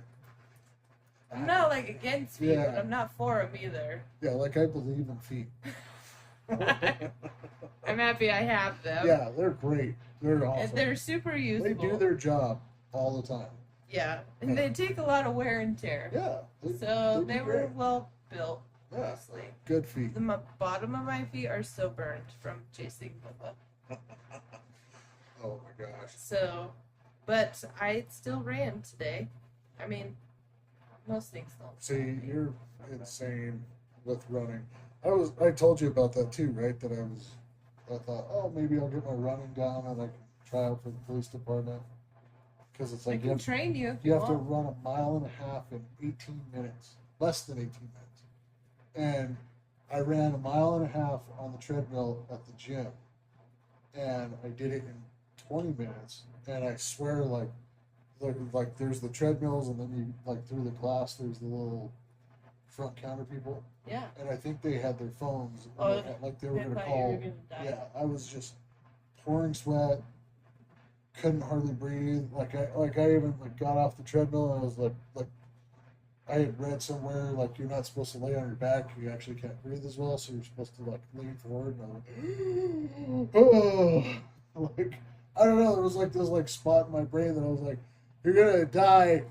I'm not like against feet, Yeah. but I'm not for them either. Yeah, like, I believe in feet. I'm happy I have them. Yeah, they're great. They're awesome. And they're super useful. They do their job all the time. Yeah, and they take a lot of wear and tear. Yeah. So they they do were great. well built, Yeah, honestly. good feet. The bottom of my feet are so burned from chasing Bubba. Oh my gosh. So, but I still ran today. I mean, most things don't. See, you're insane with running. I told you about that too, right? That I was I thought, oh, maybe I'll get my running down and I can try out for the police department. Because it's I like can train you if you have to want. run a mile and a half in 18 minutes, less than 18 minutes. And I ran a mile and a half on the treadmill at the gym, and I did it in 20 minutes. And I swear, like there's the treadmills, and then you like through the glass, there's the little front counter people, Yeah. and I think they had their phones, and Oh, they had, like they were I gonna thought you call. were gonna die. Yeah, I was just pouring sweat, couldn't hardly breathe. I even like got off the treadmill and I was like I had read somewhere like you're not supposed to lay on your back. You actually can't breathe as well, so you're supposed to like lean forward. And I was like, oh, like I don't know. There was like this like spot in my brain that I was like, you're gonna die.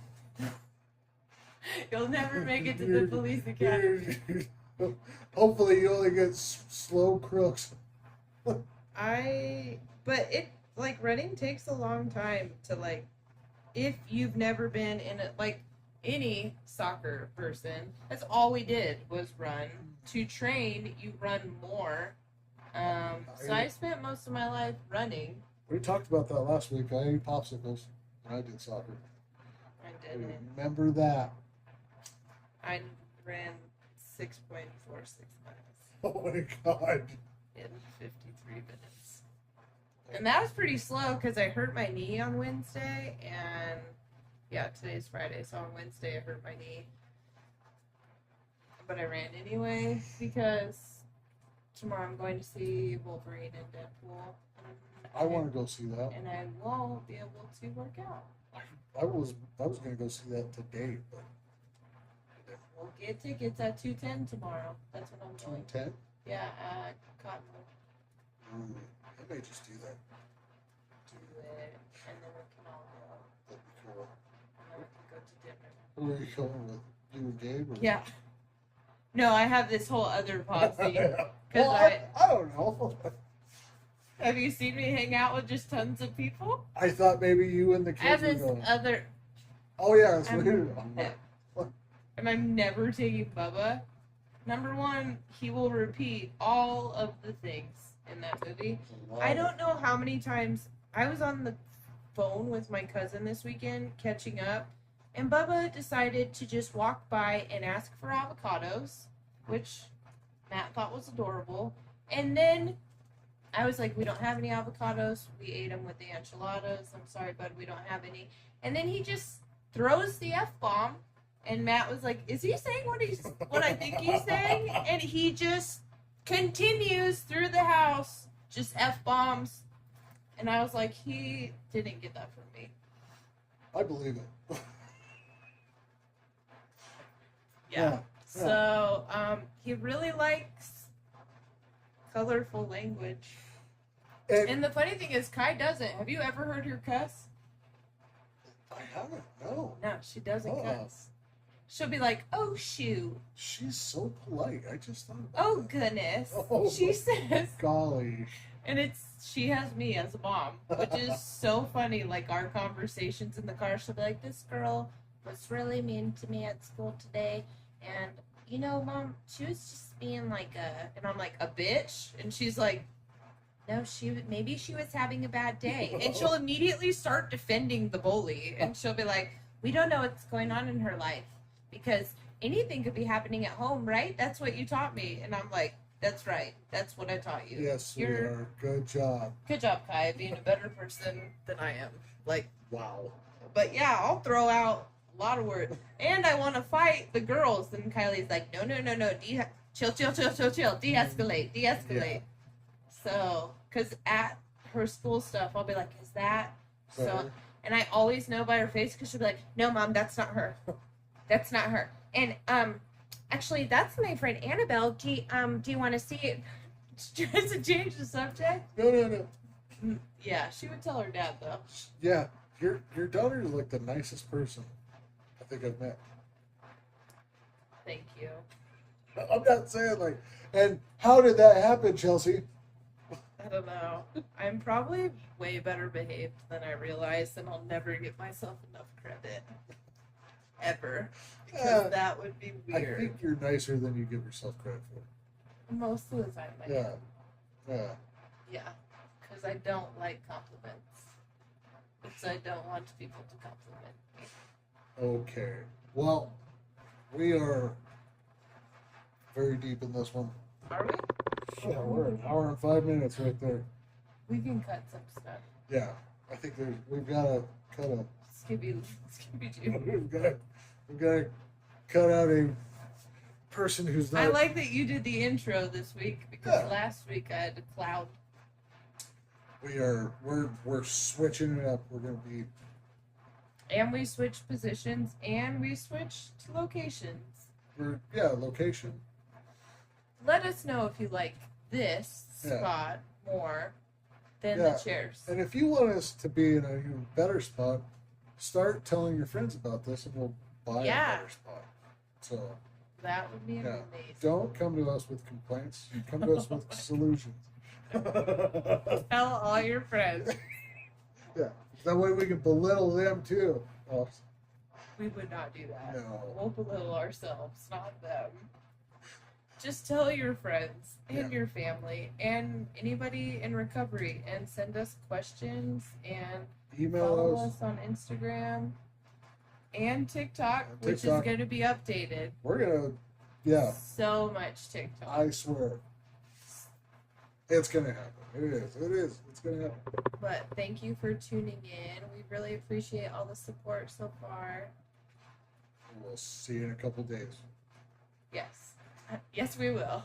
You'll never make it to the police academy. Hopefully, you only get slow crooks. But it like running takes a long time to like if you've never been in a like any soccer person, that's all we did was run. To train, you run more. So I spent most of my life running. We talked about that last week. I ate popsicles when I did soccer. I I didn't. remember that. I ran 6.46 miles Oh my god. in 53 minutes. And that was pretty slow because I hurt my knee on Wednesday, and yeah, today's Friday, so on Wednesday I hurt my knee. But I ran anyway because tomorrow I'm going to see Wolverine and Deadpool. I want to go see that. And I won't be able to work out. I was going to go see that today, but We'll get tickets at 2:10 tomorrow. That's when I'm going. 2:10. Yeah, at Cottonwood. I may just do that. Do it, and then we can all go. That'd be cool. And then we can go to dinner. Who are you going with? You and Gabe? Or? Yeah. No, I have this whole other posse. Well, I don't know. Have you seen me hang out with just tons of people? I thought maybe you and the I have kids were this going. other, Oh yeah, that's I'm- weird. and I'm never taking Bubba. Number one, he will repeat all of the things in that movie. I don't know how many times I was on the phone with my cousin this weekend catching up, and Bubba decided to just walk by and ask for avocados, which Matt thought was adorable. And then I was like, we don't have any avocados. We ate them with the enchiladas. I'm sorry, bud, we don't have any. And then he just throws the F-bomb, and Matt was like, is he saying what I think he's saying? And he just continues through the house, just F-bombs. And I was like, he didn't get that from me. I believe it. Yeah. So, he really likes colorful language. And the funny thing is, Kai doesn't. Have you ever heard her cuss? I haven't. No. No, she doesn't Uh-uh. cuss. She'll be like, oh, shoot. She's so polite. I just thought. About Oh, that. goodness. Oh, She says, golly. and she has me as a mom, which is so funny. Like, our conversations in the car, she'll be like, this girl was really mean to me at school today. And, you know, Mom, she was just being like and I'm like, a bitch? And she's like, no, maybe she was having a bad day. And she'll immediately start defending the bully. And she'll be like, we don't know what's going on in her life because anything could be happening at home, right? That's what you taught me. And I'm like, that's right. That's what I taught you. Yes, we You're are. Good job. good job, Kai, being a better person than I am. Like, Wow. but yeah, I'll throw out a lot of words. And I want to fight the girls. And Kylie's like, no. Chill. De-escalate. Yeah. So, because at her school stuff, I'll be like, is that so? Better. And I always know by her face because she'll be like, no, Mom, that's not her. That's not her. And, actually, that's my friend Annabelle. Do you want to see it? She tries to change the subject. No. Yeah, she would tell her dad, though. Yeah, your daughter is like the nicest person I think I've met. Thank you. I'm not saying like, and how did that happen, Chelsea? I don't know. I'm probably way better behaved than I realized, and I'll never give myself enough credit. Ever. Because that would be I weird. think you're nicer than you give yourself credit for. Most of the time, I am. Yeah. Yeah, because I don't like compliments. Because I don't want people to compliment me. Okay. Well, we are very deep in this one. Are we? Yeah, we're an hour and 5 minutes right there. We can cut some stuff. Yeah, I think we've got to cut a Skippy Doo. we've got to cut out a person who's not. I like that you did the intro this week because Yeah. last week I had to clown. We're switching it up. We're gonna be And we switched positions and we switched locations. location. Let us know if you like this Yeah. spot more than Yeah. the chairs. And if you want us to be in a even better spot, start telling your friends about this, and we'll buy Yeah. a better spot. So That would be Yeah. amazing. don't come to us with complaints. Come to us with solutions. Tell all your friends. Yeah, that way we can belittle them too. Oh, We would not do that. no. We'll belittle ourselves, not them. Just tell your friends and Yeah. your family and anybody in recovery and send us questions and Email follow us. us on Instagram and TikTok, And which is TikTok. going to be updated. We're gonna, yeah, So much TikTok. I swear, it's gonna happen. It is. It's gonna happen. But thank you for tuning in. We really appreciate all the support so far. We'll see you in a couple days. Yes. Yes, we will.